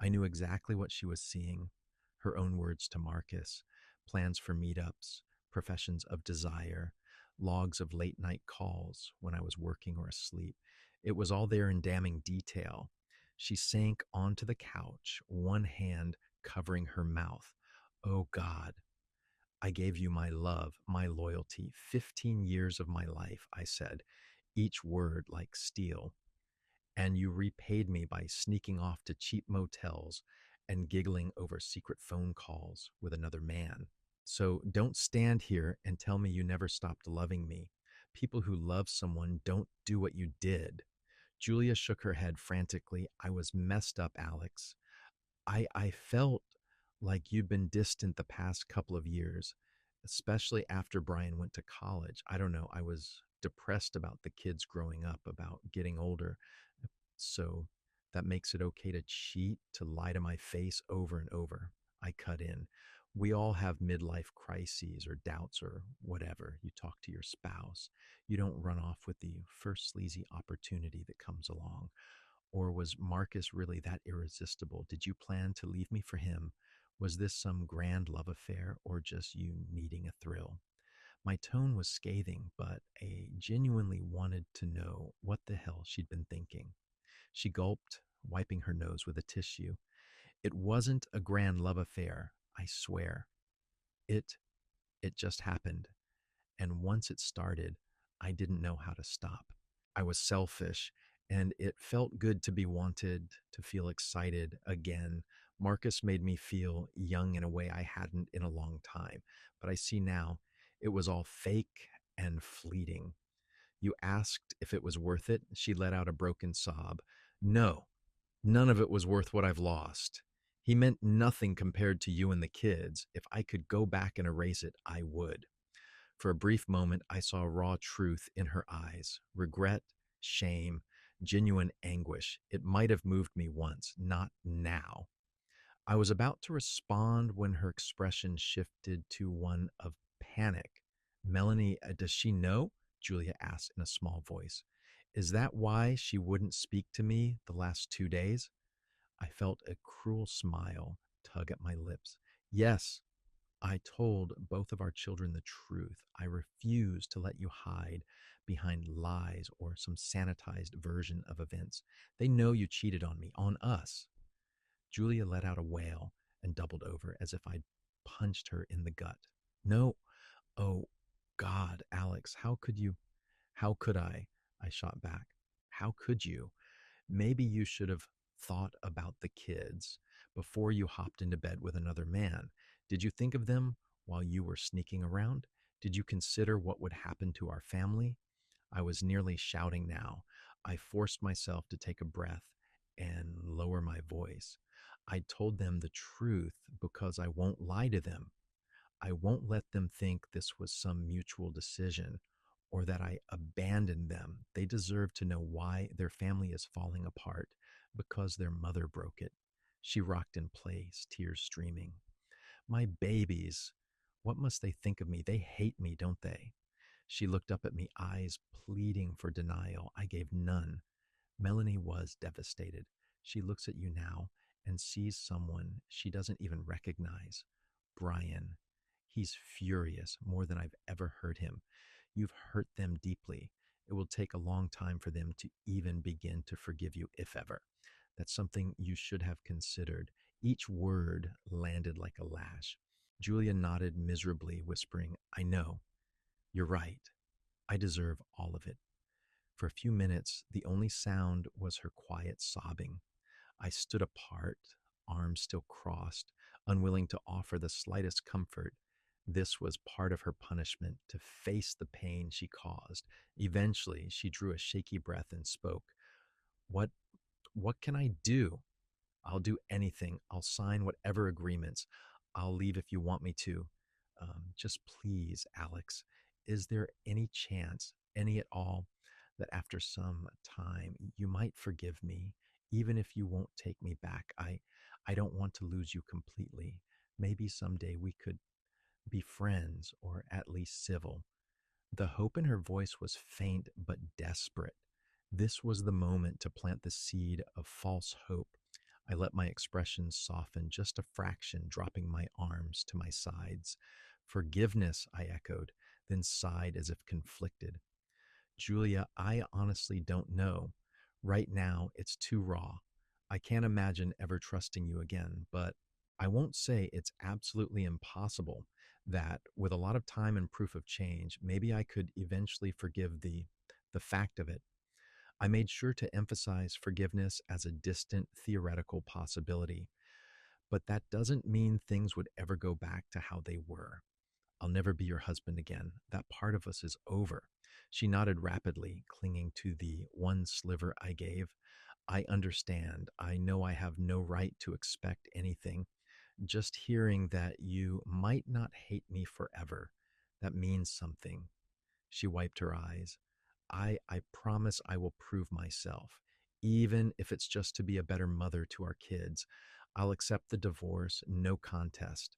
I knew exactly what she was seeing. Her own words to Marcus, plans for meetups, professions of desire, logs of late night calls when I was working or asleep. It was all there in damning detail. She sank onto the couch, one hand covering her mouth. Oh God, I gave you my love, my loyalty, 15 years of my life, I said, each word like steel. And you repaid me by sneaking off to cheap motels and giggling over secret phone calls with another man. So don't stand here and tell me you never stopped loving me. People who love someone don't do what you did. Julia shook her head frantically. I was messed up, Alex. I felt like you'd been distant the past couple of years, especially after Brian went to college. I don't know. I was depressed about the kids growing up, about getting older. So that makes it okay to cheat, to lie to my face over and over. I cut in. We all have midlife crises or doubts or whatever. You talk to your spouse. You don't run off with the first sleazy opportunity that comes along. Or was Marcus really that irresistible? Did you plan to leave me for him? Was this some grand love affair or just you needing a thrill? My tone was scathing, but I genuinely wanted to know what the hell she'd been thinking. She gulped, wiping her nose with a tissue. It wasn't a grand love affair, I swear. It it just happened, and once it started, I didn't know how to stop. I was selfish, and it felt good to be wanted, to feel excited again. Marcus made me feel young in a way I hadn't in a long time, but I see now it was all fake and fleeting. You asked if it was worth it. She let out a broken sob. No, none of it was worth what I've lost. He meant nothing compared to you and the kids. If I could go back and erase it, I would. For a brief moment, I saw raw truth in her eyes, regret, shame, genuine anguish. It might have moved me once, not now. I was about to respond when her expression shifted to one of panic. Melanie, does she know? Julia asked in a small voice. Is that why she wouldn't speak to me the last 2 days? I felt a cruel smile tug at my lips. Yes, I told both of our children the truth. I refuse to let you hide behind lies or some sanitized version of events. They know you cheated on me, on us. Julia let out a wail and doubled over as if I'd punched her in the gut. No. Oh, God, Alex, how could you? How could I? I shot back. How could you? Maybe you should have thought about the kids before you hopped into bed with another man. Did you think of them while you were sneaking around? Did you consider what would happen to our family? I was nearly shouting now. I forced myself to take a breath and lower my voice. I told them the truth because I won't lie to them. I won't let them think this was some mutual decision or that I abandoned them. They deserve to know why their family is falling apart because their mother broke it. She rocked in place, tears streaming. My babies, what must they think of me? They hate me, don't they? She looked up at me, eyes pleading for denial. I gave none. Melanie was devastated. She looks at you now and sees someone she doesn't even recognize. Brian. He's furious, more than I've ever heard him. You've hurt them deeply. It will take a long time for them to even begin to forgive you, if ever. That's something you should have considered. Each word landed like a lash. Julia nodded miserably, whispering, I know. You're right. I deserve all of it. For a few minutes, the only sound was her quiet sobbing. I stood apart, arms still crossed, unwilling to offer the slightest comfort. This was part of her punishment, to face the pain she caused. Eventually, she drew a shaky breath and spoke. What what can I do? I'll do anything. I'll sign whatever agreements. I'll leave if you want me to. Just please, Alex, is there any chance, any at all, that after some time you might forgive me, even if you won't take me back? I don't want to lose you completely. Maybe someday we could be friends or at least civil. The hope in her voice was faint but desperate. This was the moment to plant the seed of false hope. I let my expression soften just a fraction, dropping my arms to my sides. Forgiveness, I echoed, then sighed as if conflicted. Julia, I honestly don't know. Right now, it's too raw. I can't imagine ever trusting you again, but I won't say it's absolutely impossible that with a lot of time and proof of change, maybe I could eventually forgive the fact of it. I made sure to emphasize forgiveness as a distant theoretical possibility, but that doesn't mean things would ever go back to how they were. I'll never be your husband again. That part of us is over. She nodded rapidly, clinging to the one sliver I gave. I understand. I know I have no right to expect anything. Just hearing that you might not hate me forever, that means something. She wiped her eyes. I promise I will prove myself, even if it's just to be a better mother to our kids. I'll accept the divorce, no contest.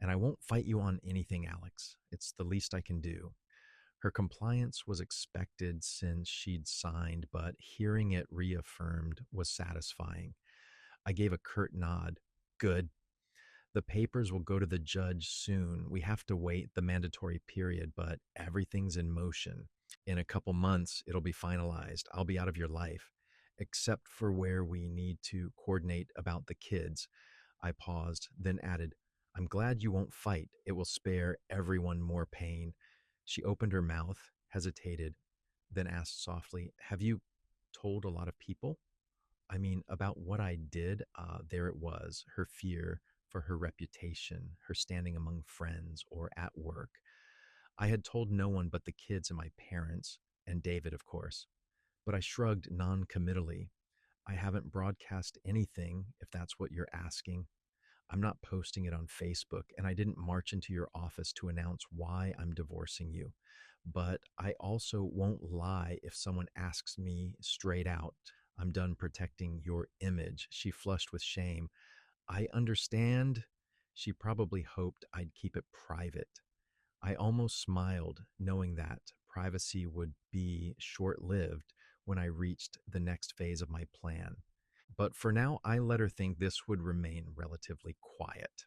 And I won't fight you on anything, Alex. It's the least I can do. Her compliance was expected since she'd signed, but hearing it reaffirmed was satisfying. I gave a curt nod. Good. The papers will go to the judge soon. We have to wait the mandatory period, but everything's in motion. In a couple months, it'll be finalized. I'll be out of your life, except for where we need to coordinate about the kids. I paused, then added, I'm glad you won't fight. It will spare everyone more pain. She opened her mouth, hesitated, then asked softly, Have you told a lot of people? I mean, about what I did, there it was, her fear for her reputation, her standing among friends or at work. I had told no one but the kids and my parents, and David, of course. But I shrugged non committally. I haven't broadcast anything, if that's what you're asking. I'm not posting it on Facebook, and I didn't march into your office to announce why I'm divorcing you. But I also won't lie if someone asks me straight out. I'm done protecting your image. She flushed with shame. I understand. She probably hoped I'd keep it private. I almost smiled, knowing that privacy would be short lived when I reached the next phase of my plan. But for now, I let her think this would remain relatively quiet.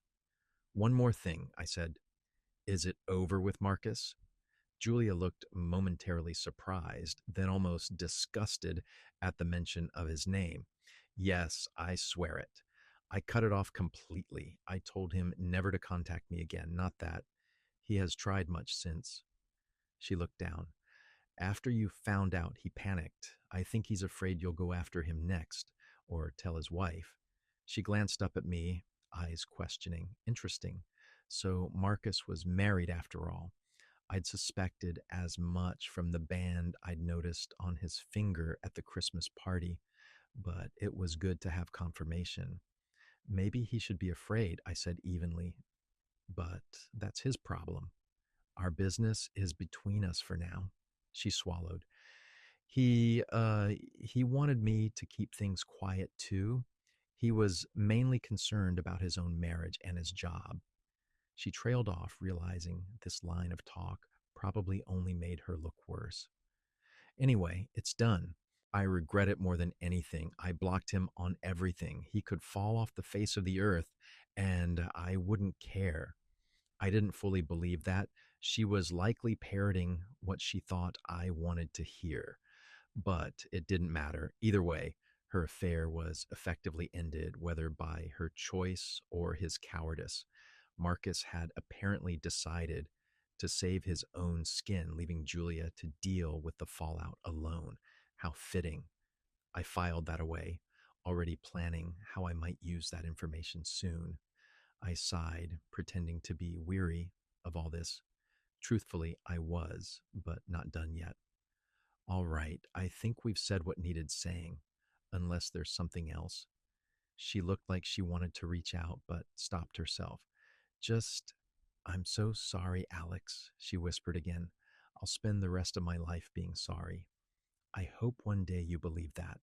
One more thing, I said. Is it over with Marcus? Julia looked momentarily surprised, then almost disgusted at the mention of his name. Yes, I swear it. I cut it off completely. I told him never to contact me again, not that. He has tried much since. She looked down. After you found out, he panicked. I think he's afraid you'll go after him next, or tell his wife. She glanced up at me, eyes questioning. Interesting. So Marcus was married after all. I'd suspected as much from the band I'd noticed on his finger at the Christmas party, but it was good to have confirmation. Maybe he should be afraid, I said evenly, but that's his problem. Our business is between us for now. She swallowed. He wanted me to keep things quiet too. He was mainly concerned about his own marriage and his job. She trailed off, realizing this line of talk probably only made her look worse. Anyway, it's done. I regret it more than anything. I blocked him on everything. He could fall off the face of the earth, and I wouldn't care. I didn't fully believe that. She was likely parroting what she thought I wanted to hear, but it didn't matter. Either way, her affair was effectively ended, whether by her choice or his cowardice. Marcus had apparently decided to save his own skin, leaving Julia to deal with the fallout alone. How fitting. I filed that away, already planning how I might use that information soon. I sighed, pretending to be weary of all this. Truthfully, I was, but not done yet. All right, I think we've said what needed saying, unless there's something else. She looked like she wanted to reach out, but stopped herself. Just, I'm so sorry, Alex, she whispered again. I'll spend the rest of my life being sorry. I hope one day you believe that.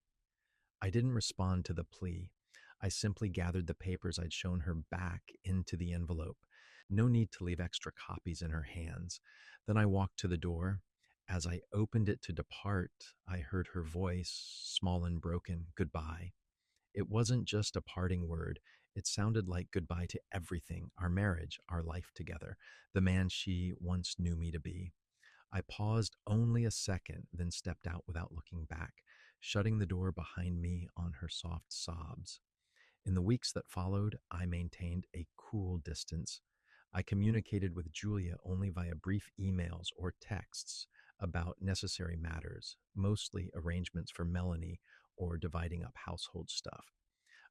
I didn't respond to the plea. I simply gathered the papers I'd shown her back into the envelope. No need to leave extra copies in her hands. Then I walked to the door. As I opened it to depart, I heard her voice, small and broken, goodbye. It wasn't just a parting word. It sounded like goodbye to everything, our marriage, our life together, the man she once knew me to be. I paused only a second, then stepped out without looking back, shutting the door behind me on her soft sobs. In the weeks that followed, I maintained a cool distance. I communicated with Julia only via brief emails or texts about necessary matters, mostly arrangements for Melanie or dividing up household stuff.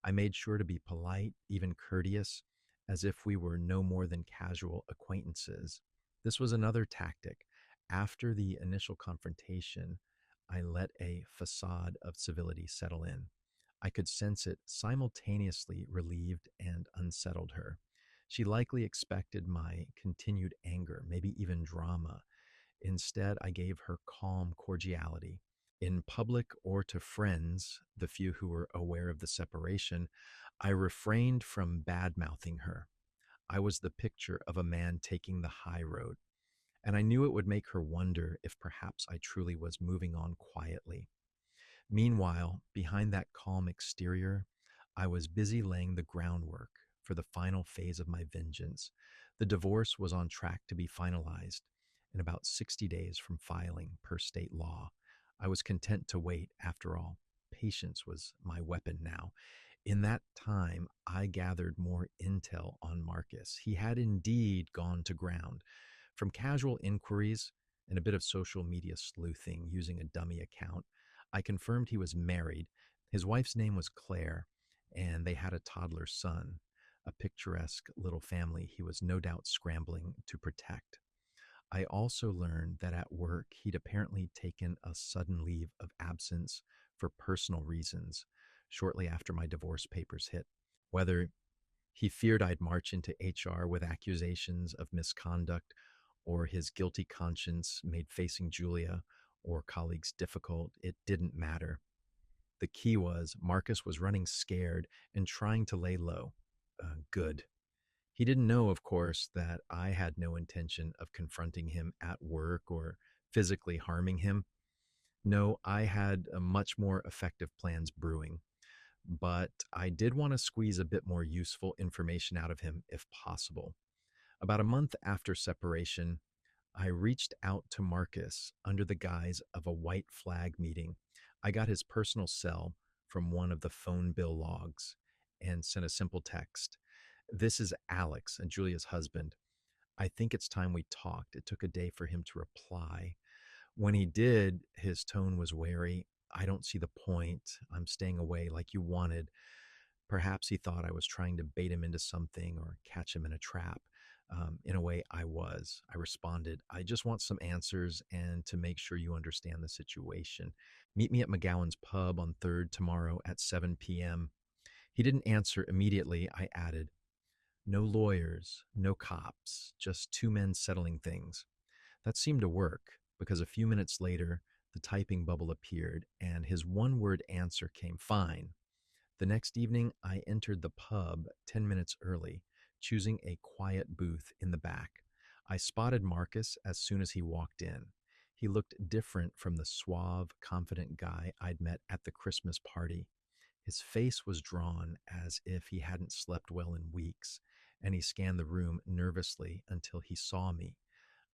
I made sure to be polite, even courteous, as if we were no more than casual acquaintances. This was another tactic. After the initial confrontation, I let a facade of civility settle in. I could sense it simultaneously relieved and unsettled her. She likely expected my continued anger, maybe even drama. Instead, I gave her calm cordiality. In public or to friends, the few who were aware of the separation, I refrained from bad mouthing her. I was the picture of a man taking the high road, and I knew it would make her wonder if perhaps I truly was moving on quietly. Meanwhile, behind that calm exterior, I was busy laying the groundwork for the final phase of my vengeance. The divorce was on track to be finalized in about 60 days from filing per state law. I was content to wait, after all. Patience was my weapon now. In that time, I gathered more intel on Marcus. He had indeed gone to ground. From casual inquiries and a bit of social media sleuthing using a dummy account, I confirmed he was married. His wife's name was Claire, and they had a toddler son, a picturesque little family he was no doubt scrambling to protect. I also learned that at work he'd apparently taken a sudden leave of absence for personal reasons shortly after my divorce papers hit. Whether he feared I'd march into HR with accusations of misconduct, or his guilty conscience made facing Julia or colleagues difficult, it didn't matter. The key was Marcus was running scared and trying to lay low. Good. He didn't know, of course, that I had no intention of confronting him at work or physically harming him. No, I had much more effective plans brewing, but I did want to squeeze a bit more useful information out of him if possible. About a month after separation, I reached out to Marcus under the guise of a white flag meeting. I got his personal cell from one of the phone bill logs and sent a simple text. This is Alex, Julia's husband. I think it's time we talked. It took a day for him to reply. When he did, his tone was wary. I don't see the point. I'm staying away like you wanted. Perhaps he thought I was trying to bait him into something or catch him in a trap. In a way, I was. I responded, I just want some answers and to make sure you understand the situation. Meet me at McGowan's Pub on 3rd tomorrow at 7 p.m. He didn't answer immediately. I added, no lawyers, no cops, just two men settling things. That seemed to work because a few minutes later, the typing bubble appeared and his one word answer came fine. The next evening, I entered the pub 10 minutes early, choosing a quiet booth in the back. I spotted Marcus as soon as he walked in. He looked different from the suave, confident guy I'd met at the Christmas party. His face was drawn as if he hadn't slept well in weeks, and he scanned the room nervously until he saw me.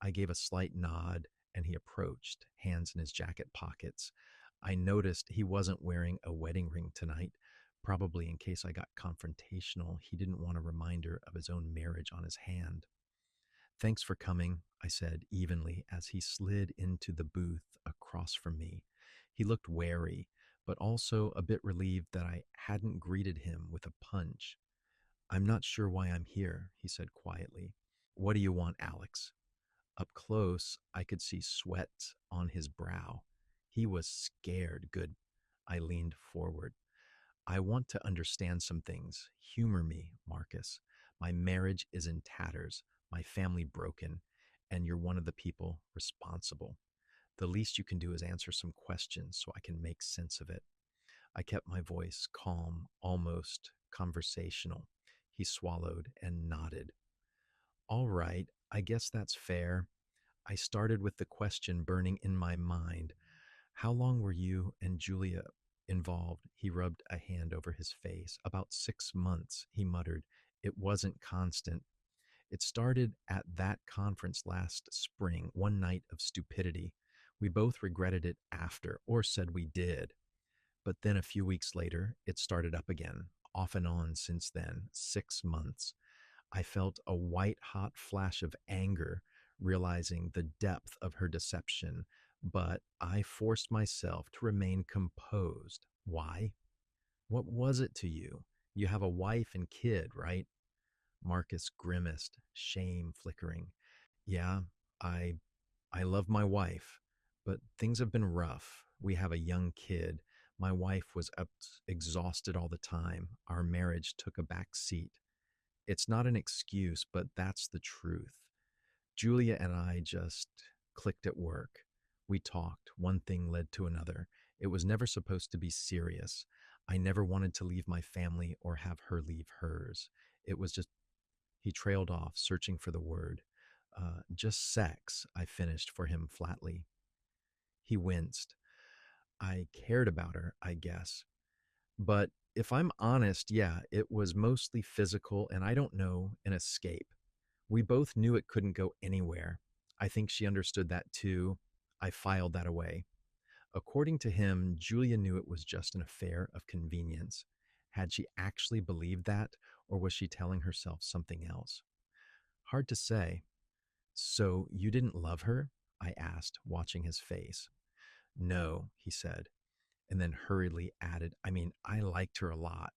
I gave a slight nod, and he approached, hands in his jacket pockets. I noticed he wasn't wearing a wedding ring tonight, probably in case I got confrontational. He didn't want a reminder of his own marriage on his hand. Thanks for coming, I said evenly as he slid into the booth across from me. He looked wary, but also a bit relieved that I hadn't greeted him with a punch. I'm not sure why I'm here, he said quietly. What do you want, Alex? Up close, I could see sweat on his brow. He was scared. Good. I leaned forward. I want to understand some things. Humor me, Marcus. My marriage is in tatters, my family broken, and you're one of the people responsible. The least you can do is answer some questions so I can make sense of it. I kept my voice calm, almost conversational. He swallowed and nodded. All right, I guess that's fair. I started with the question burning in my mind. How long were you and Julia involved? He rubbed a hand over his face. About 6 months, he muttered. It wasn't constant. It started at that conference last spring, one night of stupidity. We both regretted it after, or said we did. But then a few weeks later, it started up again, off and on since then, 6 months. I felt a white hot flash of anger, realizing the depth of her deception, but I forced myself to remain composed. Why? What was it to you? You have a wife and kid, right? Marcus grimaced, shame flickering. Yeah, I I love my wife, but things have been rough. We have a young kid. My wife was exhausted all the time. Our marriage took a back seat. It's not an excuse, but that's the truth. Julia and I just clicked at work. We talked, one thing led to another. It was never supposed to be serious. I never wanted to leave my family or have her leave hers. It was just, he trailed off, searching for the word. Just sex, I finished for him flatly. He winced. I cared about her, I guess. But if I'm honest, yeah, it was mostly physical and I don't know, an escape. We both knew it couldn't go anywhere. I think she understood that too. I filed that away. According to him, Julia knew it was just an affair of convenience. Had she actually believed that, or was she telling herself something else? Hard to say. So you didn't love her? I asked, watching his face. No, he said, and then hurriedly added, I mean, I liked her a lot.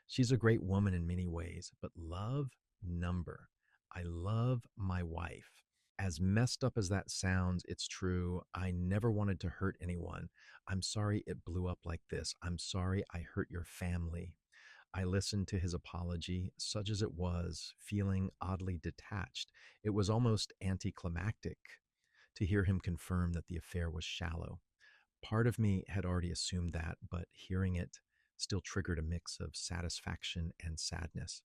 She's a great woman in many ways, but love, number. I love my wife. As messed up as that sounds, it's true. I never wanted to hurt anyone. I'm sorry it blew up like this. I'm sorry I hurt your family. I listened to his apology, such as it was, feeling oddly detached. It was almost anticlimactic to hear him confirm that the affair was shallow. Part of me had already assumed that, but hearing it still triggered a mix of satisfaction and sadness.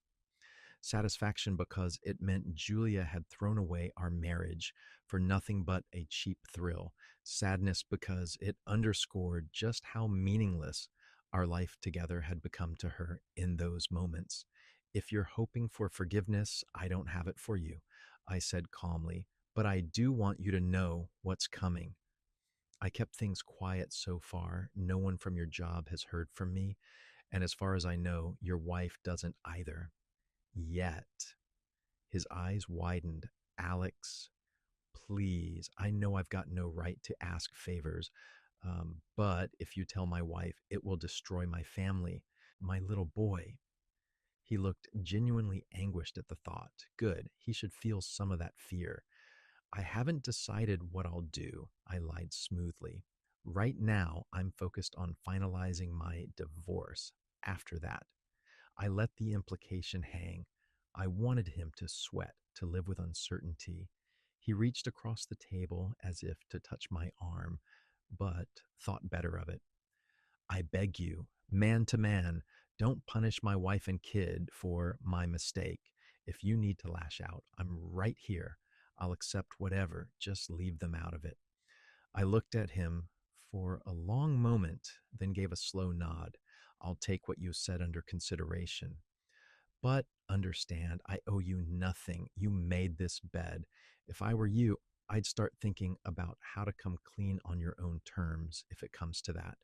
Satisfaction because it meant Julia had thrown away our marriage for nothing but a cheap thrill. Sadness because it underscored just how meaningless our life together had become to her in those moments. If you're hoping for forgiveness, I don't have it for you, I said calmly, but I do want you to know what's coming. I kept things quiet so far. No one from your job has heard from me. And as far as I know, your wife doesn't either. Yet. His eyes widened. Alex, please. I know I've got no right to ask favors, but if you tell my wife, it will destroy my family, my little boy. He looked genuinely anguished at the thought. Good. He should feel some of that fear. I haven't decided what I'll do, I lied smoothly. Right now, I'm focused on finalizing my divorce. After that, I let the implication hang. I wanted him to sweat, to live with uncertainty. He reached across the table as if to touch my arm, but thought better of it. I beg you, man to man, don't punish my wife and kid for my mistake. If you need to lash out, I'm right here. I'll accept whatever, just leave them out of it. I looked at him for a long moment, then gave a slow nod. I'll take what you said under consideration. But understand, I owe you nothing. You made this bed. If I were you, I'd start thinking about how to come clean on your own terms if it comes to that,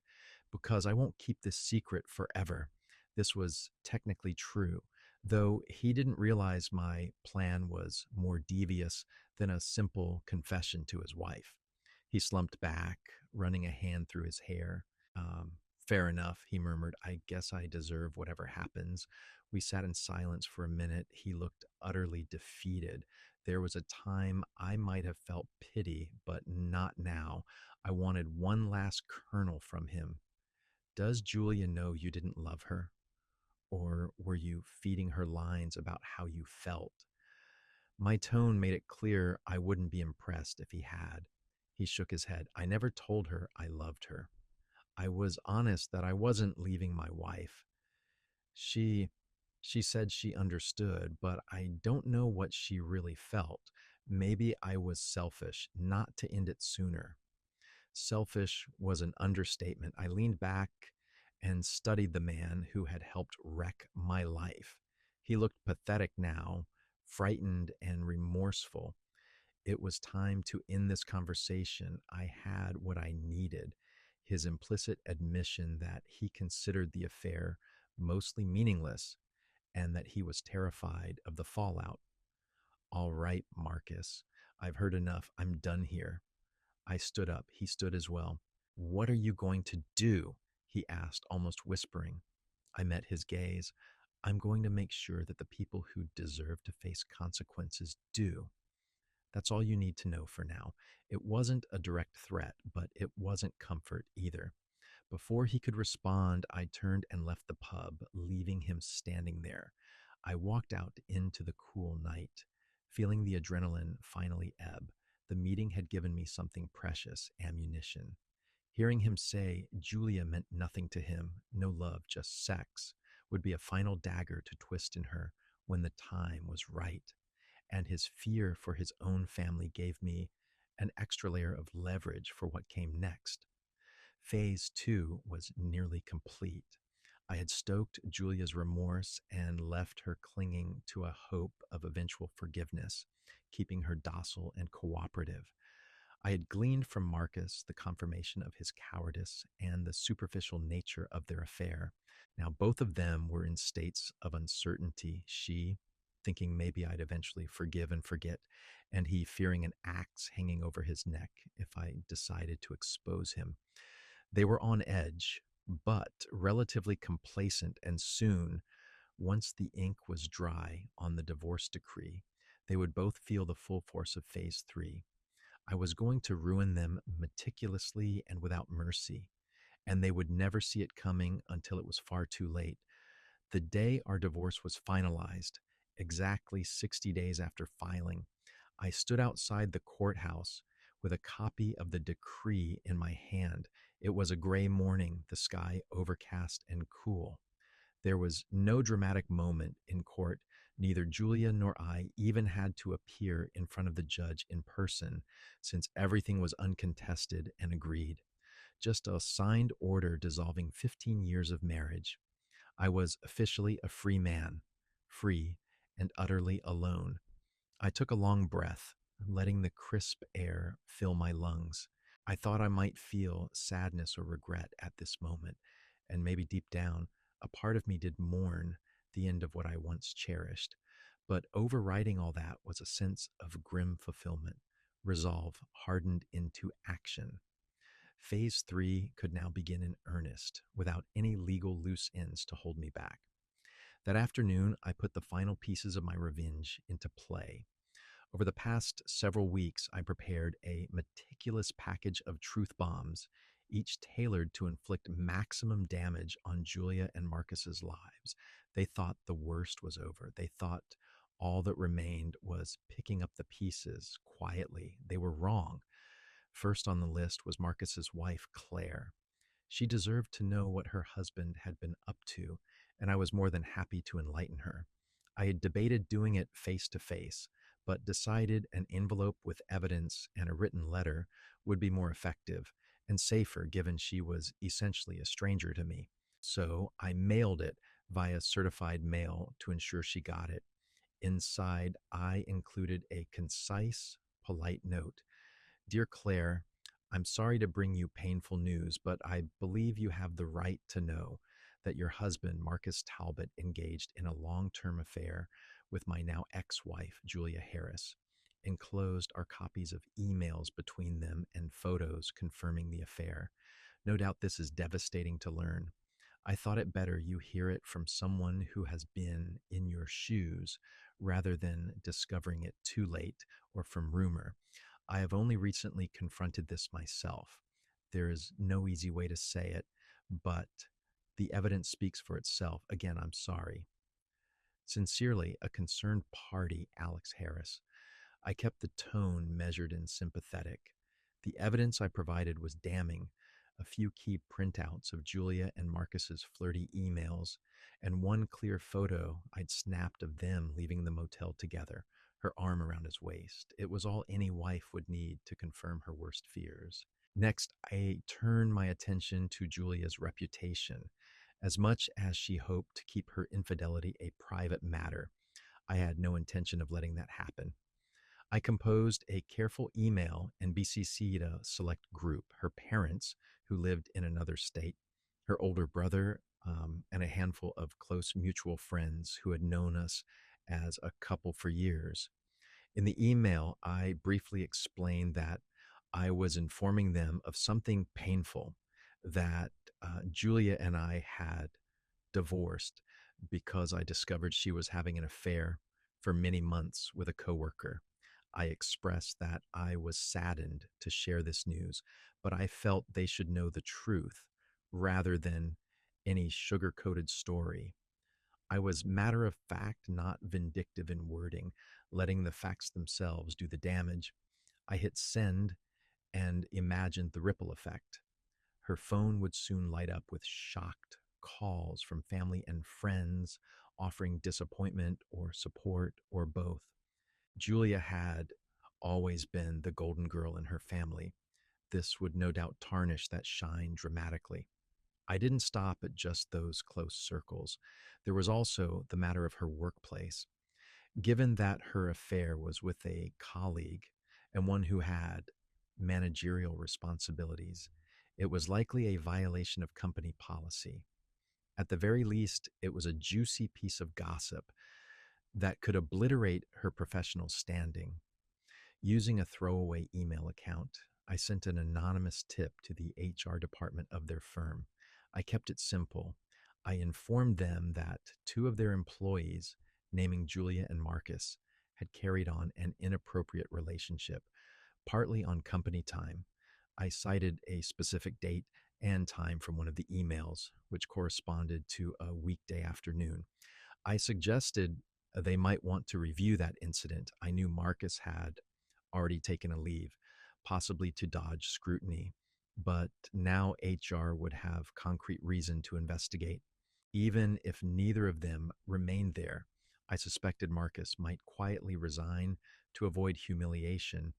because I won't keep this secret forever. This was technically true, though he didn't realize my plan was more devious than a simple confession to his wife. He slumped back, running a hand through his hair. Fair enough, he murmured. I guess I deserve whatever happens. We sat in silence for a minute. He looked utterly defeated. There was a time I might have felt pity, but not now. I wanted one last kernel from him. Does Julia know you didn't love her? Or were you feeding her lines about how you felt? My tone made it clear I wouldn't be impressed if he had. He shook his head. I never told her I loved her. I was honest that I wasn't leaving my wife. She she said she understood, but I don't know what she really felt. Maybe I was selfish not to end it sooner. Selfish was an understatement. I leaned back and studied the man who had helped wreck my life. He looked pathetic now, frightened and remorseful. It was time to end this conversation. I had what I needed, his implicit admission that he considered the affair mostly meaningless and that he was terrified of the fallout. All right, Marcus, I've heard enough. I'm done here. I stood up. He stood as well. What are you going to do? He asked, almost whispering. I met his gaze. I'm going to make sure that the people who deserve to face consequences do. That's all you need to know for now. It wasn't a direct threat, but it wasn't comfort either. Before he could respond, I turned and left the pub, leaving him standing there. I walked out into the cool night, feeling the adrenaline finally ebb. The meeting had given me something precious, ammunition. Hearing him say Julia meant nothing to him, no love, just sex, would be a final dagger to twist in her when the time was right. And his fear for his own family gave me an extra layer of leverage for what came next. Phase two was nearly complete. I had stoked Julia's remorse and left her clinging to a hope of eventual forgiveness, keeping her docile and cooperative. I had gleaned from Marcus the confirmation of his cowardice and the superficial nature of their affair. Now, both of them were in states of uncertainty. She, thinking maybe I'd eventually forgive and forget, and he fearing an axe hanging over his neck if I decided to expose him. They were on edge, but relatively complacent, and soon, once the ink was dry on the divorce decree, they would both feel the full force of phase three. I was going to ruin them meticulously and without mercy, and they would never see it coming until it was far too late. The day our divorce was finalized, exactly 60 days after filing, I stood outside the courthouse with a copy of the decree in my hand. It was a gray morning, the sky overcast and cool. There was no dramatic moment in court. Neither Julia nor I even had to appear in front of the judge in person, since everything was uncontested and agreed. Just a signed order dissolving 15 years of marriage. I was officially a free man, free and utterly alone. I took a long breath, letting the crisp air fill my lungs. I thought I might feel sadness or regret at this moment, and maybe deep down, a part of me did mourn the end of what I once cherished. But overriding all that was a sense of grim fulfillment, resolve hardened into action. Phase three could now begin in earnest, without any legal loose ends to hold me back. That afternoon, I put the final pieces of my revenge into play. Over the past several weeks, I prepared a meticulous package of truth bombs, each tailored to inflict maximum damage on Julia and Marcus's lives. They thought the worst was over. They thought all that remained was picking up the pieces quietly. They were wrong. First on the list was Marcus's wife, Claire. She deserved to know what her husband had been up to, and I was more than happy to enlighten her. I had debated doing it face to face, but decided an envelope with evidence and a written letter would be more effective and safer given she was essentially a stranger to me. So I mailed it via certified mail to ensure she got it. Inside, I included a concise, polite note. Dear Claire, I'm sorry to bring you painful news, but I believe you have the right to know that your husband, Marcus Talbot, engaged in a long term affair with my now ex wife, Julia Harris. Enclosed are copies of emails between them and photos confirming the affair. No doubt this is devastating to learn. I thought it better you hear it from someone who has been in your shoes rather than discovering it too late or from rumor. I have only recently confronted this myself. There is no easy way to say it, but the evidence speaks for itself. Again, I'm sorry. Sincerely, a concerned party, Alex Harris. I kept the tone measured and sympathetic. The evidence I provided was damning. A few key printouts of Julia and Marcus's flirty emails, and one clear photo I'd snapped of them leaving the motel together, her arm around his waist. It was all any wife would need to confirm her worst fears. Next, I turned my attention to Julia's reputation. As much as she hoped to keep her infidelity a private matter, I had no intention of letting that happen. I composed a careful email and BCC'd a select group, her parents, who lived in another state, her older brother, and a handful of close mutual friends who had known us as a couple for years. In the email, I briefly explained that I was informing them of something painful, that Julia and I had divorced because I discovered she was having an affair for many months with a coworker. I expressed that I was saddened to share this news, but I felt they should know the truth rather than any sugar coated story. I was matter of fact, not vindictive in wording, letting the facts themselves do the damage. I hit send and imagined the ripple effect. Her phone would soon light up with shocked calls from family and friends offering disappointment or support or both. Julia had always been the golden girl in her family. This would no doubt tarnish that shine dramatically. I didn't stop at just those close circles. There was also the matter of her workplace. Given that her affair was with a colleague and one who had managerial responsibilities, it was likely a violation of company policy. At the very least, it was a juicy piece of gossip that could obliterate her professional standing. Using a throwaway email account, I sent an anonymous tip to the HR department of their firm. I kept it simple. I informed them that two of their employees, naming Julia and Marcus, had carried on an inappropriate relationship, partly on company time. I cited a specific date and time from one of the emails, which corresponded to a weekday afternoon. I suggested they might want to review that incident. I knew Marcus had already taken a leave, possibly to dodge scrutiny, but now HR would have concrete reason to investigate. Even if neither of them remained there, I suspected Marcus might quietly resign to avoid humiliation.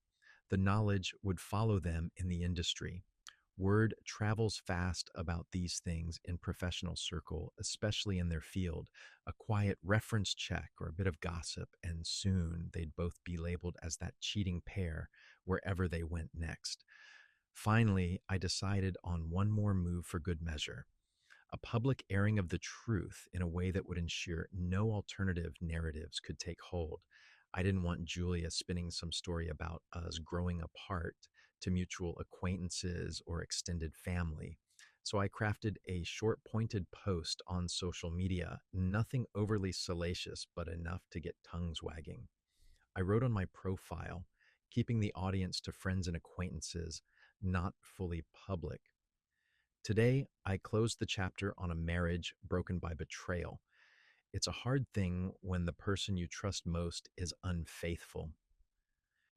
The knowledge would follow them in the industry. Word travels fast about these things in professional circle, especially in their field. A quiet reference check or a bit of gossip, and soon they'd both be labeled as that cheating pair wherever they went next. Finally, I decided on one more move for good measure: a public airing of the truth in a way that would ensure no alternative narratives could take hold. I didn't want Julia spinning some story about us growing apart to mutual acquaintances or extended family. So I crafted a short pointed post on social media, nothing overly salacious, but enough to get tongues wagging. I wrote on my profile, keeping the audience to friends and acquaintances, not fully public. Today, I closed the chapter on a marriage broken by betrayal. It's a hard thing when the person you trust most is unfaithful.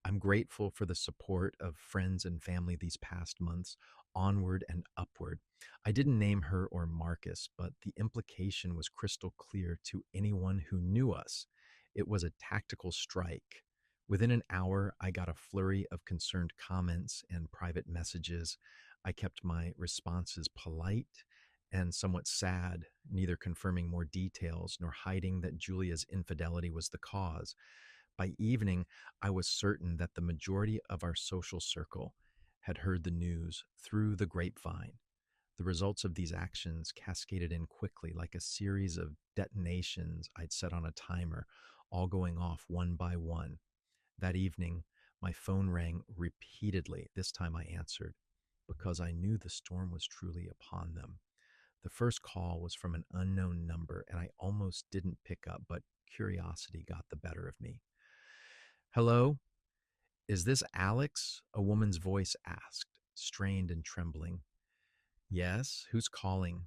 I'm grateful for the support of friends and family these past months, onward and upward. I didn't name her or Marcus, but the implication was crystal clear to anyone who knew us. It was a tactical strike Within an hour, I got a flurry of concerned comments and private messages. I kept my responses polite and somewhat sad, neither confirming more details nor hiding that Julia's infidelity was the cause. By evening, I was certain that the majority of our social circle had heard the news through the grapevine. The results of these actions cascaded in quickly, like a series of detonations I'd set on a timer, all going off one by one. That evening, my phone rang repeatedly. This time I answered because I knew the storm was truly upon them. The first call was from an unknown number, and I almost didn't pick up, but curiosity got the better of me. Hello, is this Alex? A woman's voice asked, strained and trembling. Yes, who's calling?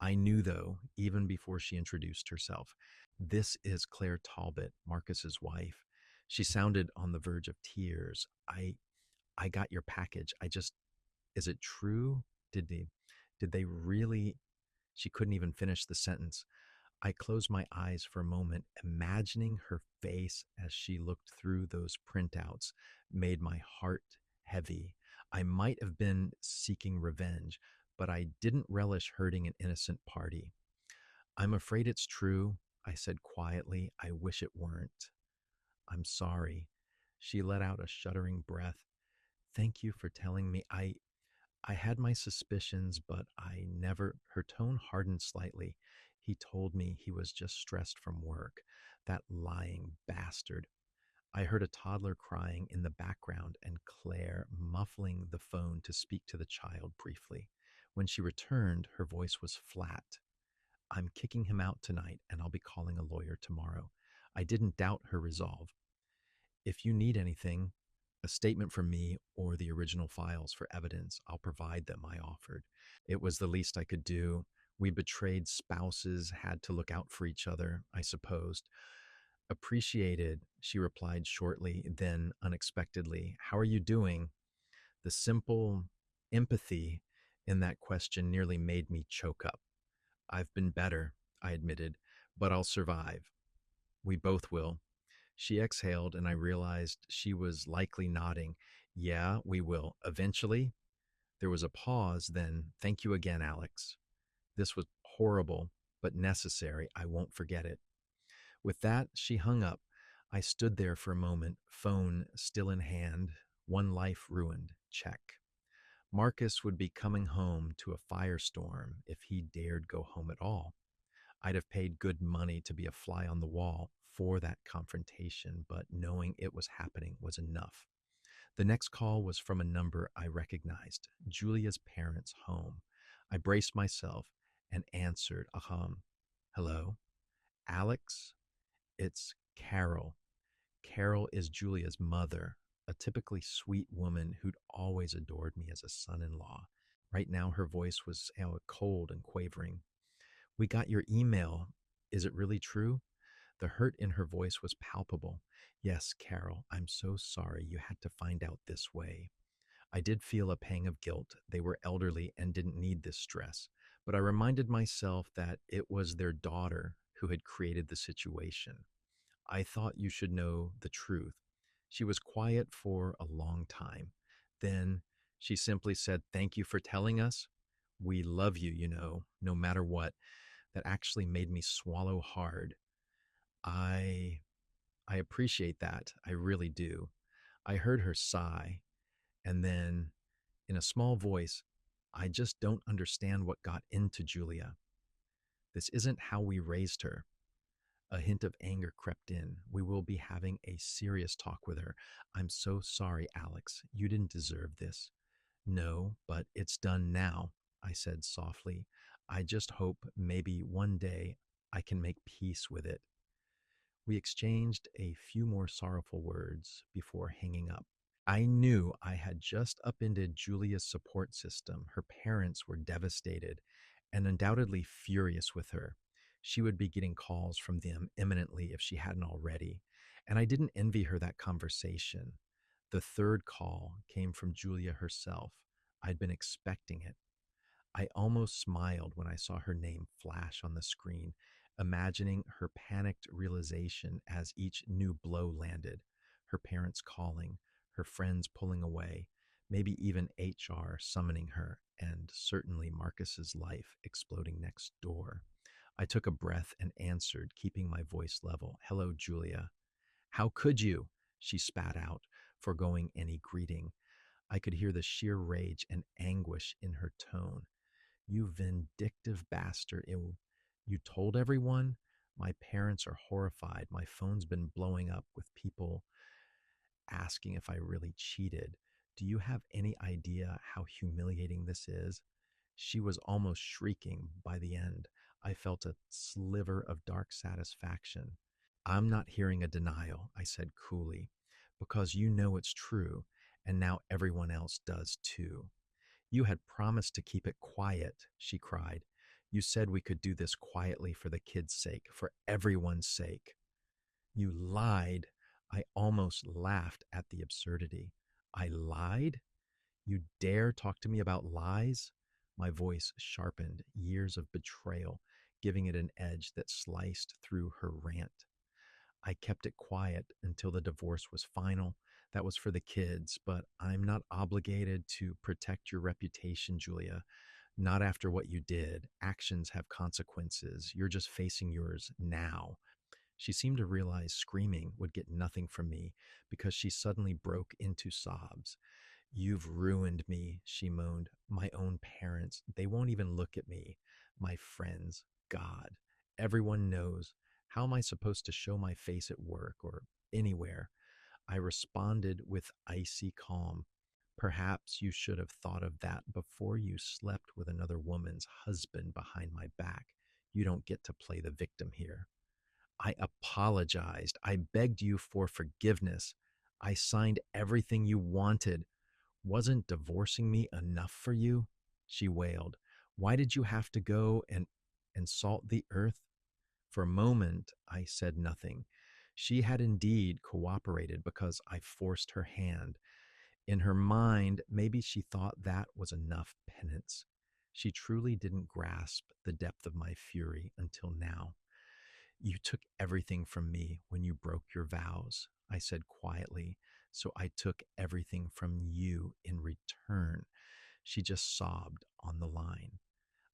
I knew, though, even before she introduced herself. This is Claire Talbot, Marcus's wife. She sounded on the verge of tears. I got your package. Is it true? Did they really? She couldn't even finish the sentence. I closed my eyes for a moment, imagining her face as she looked through those printouts, made my heart heavy. I might have been seeking revenge, but I didn't relish hurting an innocent party. I'm afraid it's true, I said quietly. I wish it weren't. I'm sorry. She let out a shuddering breath. Thank you for telling me. I had my suspicions, but I never. Her tone hardened slightly. He told me he was just stressed from work. That lying bastard. I heard a toddler crying in the background and Claire muffling the phone to speak to the child briefly. When she returned, her voice was flat. I'm kicking him out tonight and I'll be calling a lawyer tomorrow. I didn't doubt her resolve. If you need anything, a statement from me or the original files for evidence, I'll provide them, I offered. It was the least I could do. We betrayed spouses, had to look out for each other, I supposed. Appreciated, she replied shortly, then unexpectedly. How are you doing? The simple empathy in that question nearly made me choke up. I've been better, I admitted, but I'll survive. We both will. She exhaled, and I realized she was likely nodding. Yeah, we will. Eventually, there was a pause, then, thank you again, Alex. This was horrible, but necessary. I won't forget it. With that, she hung up. I stood there for a moment, phone still in hand, one life ruined. Check. Marcus would be coming home to a firestorm if he dared go home at all. I'd have paid good money to be a fly on the wall for that confrontation, but knowing it was happening was enough. The next call was from a number I recognized, Julia's parents' home. I braced myself and answered, hello, Alex? It's Carol. Carol is Julia's mother, a typically sweet woman who'd always adored me as a son in law. Right now, her voice was cold and quavering. We got your email. Is it really true? The hurt in her voice was palpable. Yes, Carol, I'm so sorry you had to find out this way. I did feel a pang of guilt. They were elderly and didn't need this stress. But I reminded myself that it was their daughter who had created the situation. I thought you should know the truth. She was quiet for a long time. Then she simply said, Thank you for telling us. We love you, no matter what. That actually made me swallow hard. I I appreciate that. I really do. I heard her sigh, and then in a small voice, I just don't understand what got into Julia. This isn't how we raised her. A hint of anger crept in. We will be having a serious talk with her. I'm so sorry, Alex. You didn't deserve this. No, but it's done now, I said softly. I just hope maybe one day I can make peace with it. We exchanged a few more sorrowful words before hanging up. I knew I had just upended Julia's support system. Her parents were devastated and undoubtedly furious with her. She would be getting calls from them imminently if she hadn't already, and I didn't envy her that conversation. The third call came from Julia herself. I'd been expecting it. I almost smiled when I saw her name flash on the screen, imagining her panicked realization as each new blow landed. her parents calling, her friends pulling away, maybe even HR summoning her, and certainly Marcus's life exploding next door. I took a breath and answered, keeping my voice level. Hello, Julia. How could you? She spat out, foregoing any greeting. I could hear the sheer rage and anguish in her tone. You vindictive bastard. You told everyone? My parents are horrified. My phone's been blowing up with people asking if I really cheated. Do you have any idea how humiliating this is? She was almost shrieking by the end. I felt a sliver of dark satisfaction. I'm not hearing a denial, I said coolly, because you know it's true, and now everyone else does too. You had promised to keep it quiet, she cried. You said we could do this quietly for the kids' sake, for everyone's sake. You lied. I almost laughed at the absurdity. I lied? You dare talk to me about lies? My voice sharpened, years of betrayal, giving it an edge that sliced through her rant. I kept it quiet until the divorce was final. That was for the kids, but I'm not obligated to protect your reputation, Julia. Not after what you did. Actions have consequences. You're just facing yours now. She seemed to realize screaming would get nothing from me because she suddenly broke into sobs. You've ruined me, she moaned. My own parents, they won't even look at me. My friends, God, everyone knows. How am I supposed to show my face at work or anywhere? I responded with icy calm. Perhaps you should have thought of that before you slept with another woman's husband behind my back. You don't get to play the victim here. I apologized. I begged you for forgiveness. I signed everything you wanted. Wasn't divorcing me enough for you? She wailed. Why did you have to go and salt the earth? For a moment, I said nothing. She had indeed cooperated because I forced her hand. In her mind, maybe she thought that was enough penance. She truly didn't grasp the depth of my fury until now. You took everything from me when you broke your vows, I said quietly, so I took everything from you in return. She just sobbed on the line.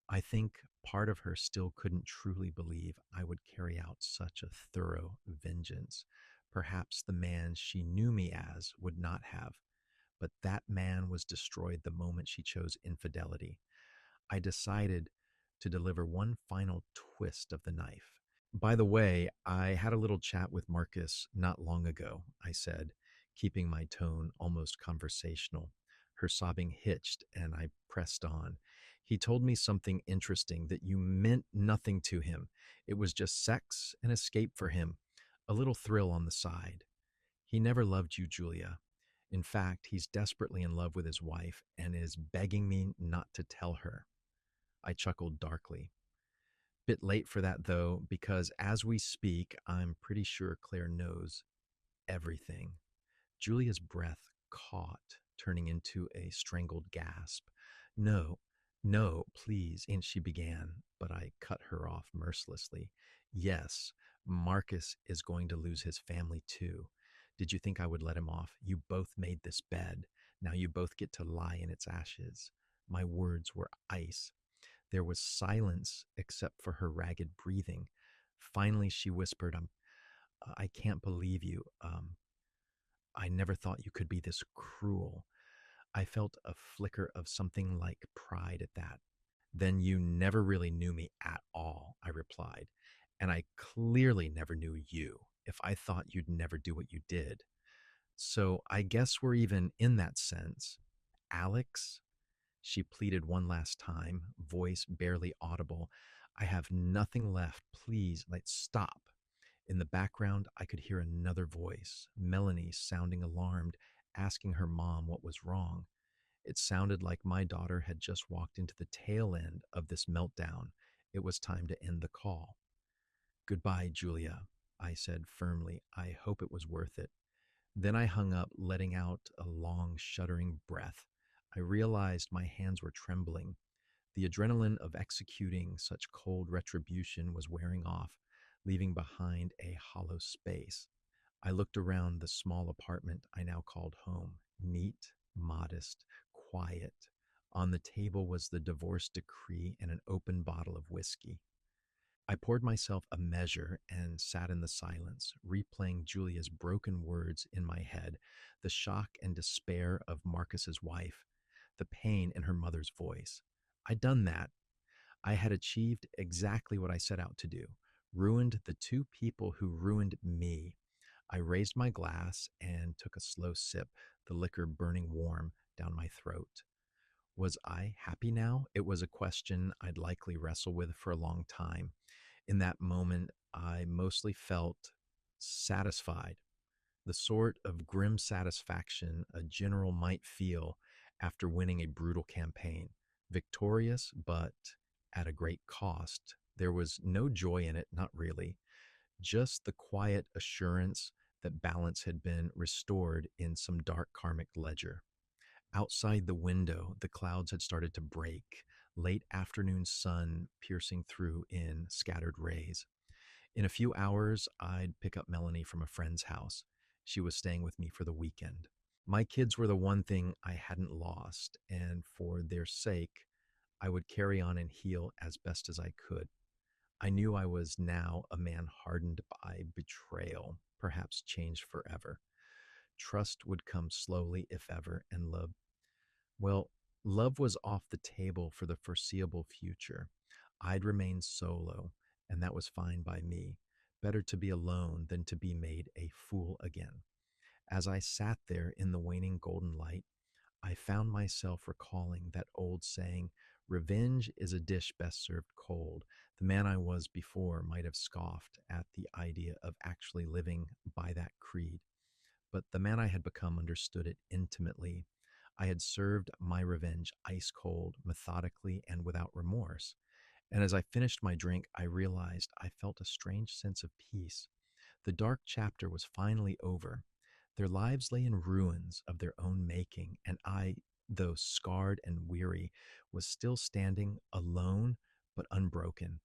I think part of her still couldn't truly believe I would carry out such a thorough vengeance. Perhaps the man she knew me as would not have, but that man was destroyed the moment she chose infidelity. I decided to deliver one final twist of the knife. By the way, I had a little chat with Marcus not long ago, I said, keeping my tone almost conversational. Her sobbing hitched, and I pressed on. He told me something interesting that you meant nothing to him. It was just sex and escape for him, a little thrill on the side. He never loved you, Julia. In fact, he's desperately in love with his wife and is begging me not to tell her. I chuckled darkly. Bit late for that though, because as we speak, I'm pretty sure Claire knows everything. Julia's breath caught, turning into a strangled gasp. No, no, please, and she began, but I cut her off mercilessly. Yes, Marcus is going to lose his family too. Did you think I would let him off? You both made this bed. Now you both get to lie in its ashes. My words were ice. There was silence except for her ragged breathing. Finally, she whispered, I can't believe you. I never thought you could be this cruel. I felt a flicker of something like pride at that. Then you never really knew me at all, I replied. And I clearly never knew you if I thought you'd never do what you did. So I guess we're even in that sense. Alex, she pleaded one last time, voice barely audible. I have nothing left. Please, let's stop. In the background, I could hear another voice, Melanie sounding alarmed, asking her mom what was wrong. It sounded like my daughter had just walked into the tail end of this meltdown. It was time to end the call. Goodbye, Julia, I said firmly. I hope it was worth it. Then I hung up, letting out a long, shuddering breath. I realized my hands were trembling. The adrenaline of executing such cold retribution was wearing off, leaving behind a hollow space. I looked around the small apartment I now called home, neat, modest, quiet. On the table was the divorce decree and an open bottle of whiskey. I poured myself a measure and sat in the silence, replaying Julia's broken words in my head, the shock and despair of Marcus's wife, the pain in her mother's voice. I'd done that. I had achieved exactly what I set out to do, ruined the two people who ruined me. I raised my glass and took a slow sip, the liquor burning warm down my throat. Was I happy now? It was a question I'd likely wrestle with for a long time. In that moment, I mostly felt satisfied, the sort of grim satisfaction a general might feel after winning a brutal campaign. Victorious, but at a great cost. There was no joy in it, not really, just the quiet assurance that balance had been restored in some dark karmic ledger. Outside the window, the clouds had started to break, late afternoon sun piercing through in scattered rays. In a few hours, I'd pick up Melanie from a friend's house. She was staying with me for the weekend. My kids were the one thing I hadn't lost, and for their sake, I would carry on and heal as best as I could. I knew I was now a man hardened by betrayal, perhaps changed forever. Trust would come slowly, if ever, and well, love was off the table for the foreseeable future. I'd remain solo, and that was fine by me. Better to be alone than to be made a fool again. As I sat there in the waning golden light, I found myself recalling that old saying, revenge is a dish best served cold. The man I was before might have scoffed at the idea of actually living by that creed, but the man I had become understood it intimately. I had served my revenge ice cold, methodically, and without remorse. And as I finished my drink, I realized I felt a strange sense of peace. The dark chapter was finally over. Their lives lay in ruins of their own making, and I, though scarred and weary, was still standing alone but unbroken.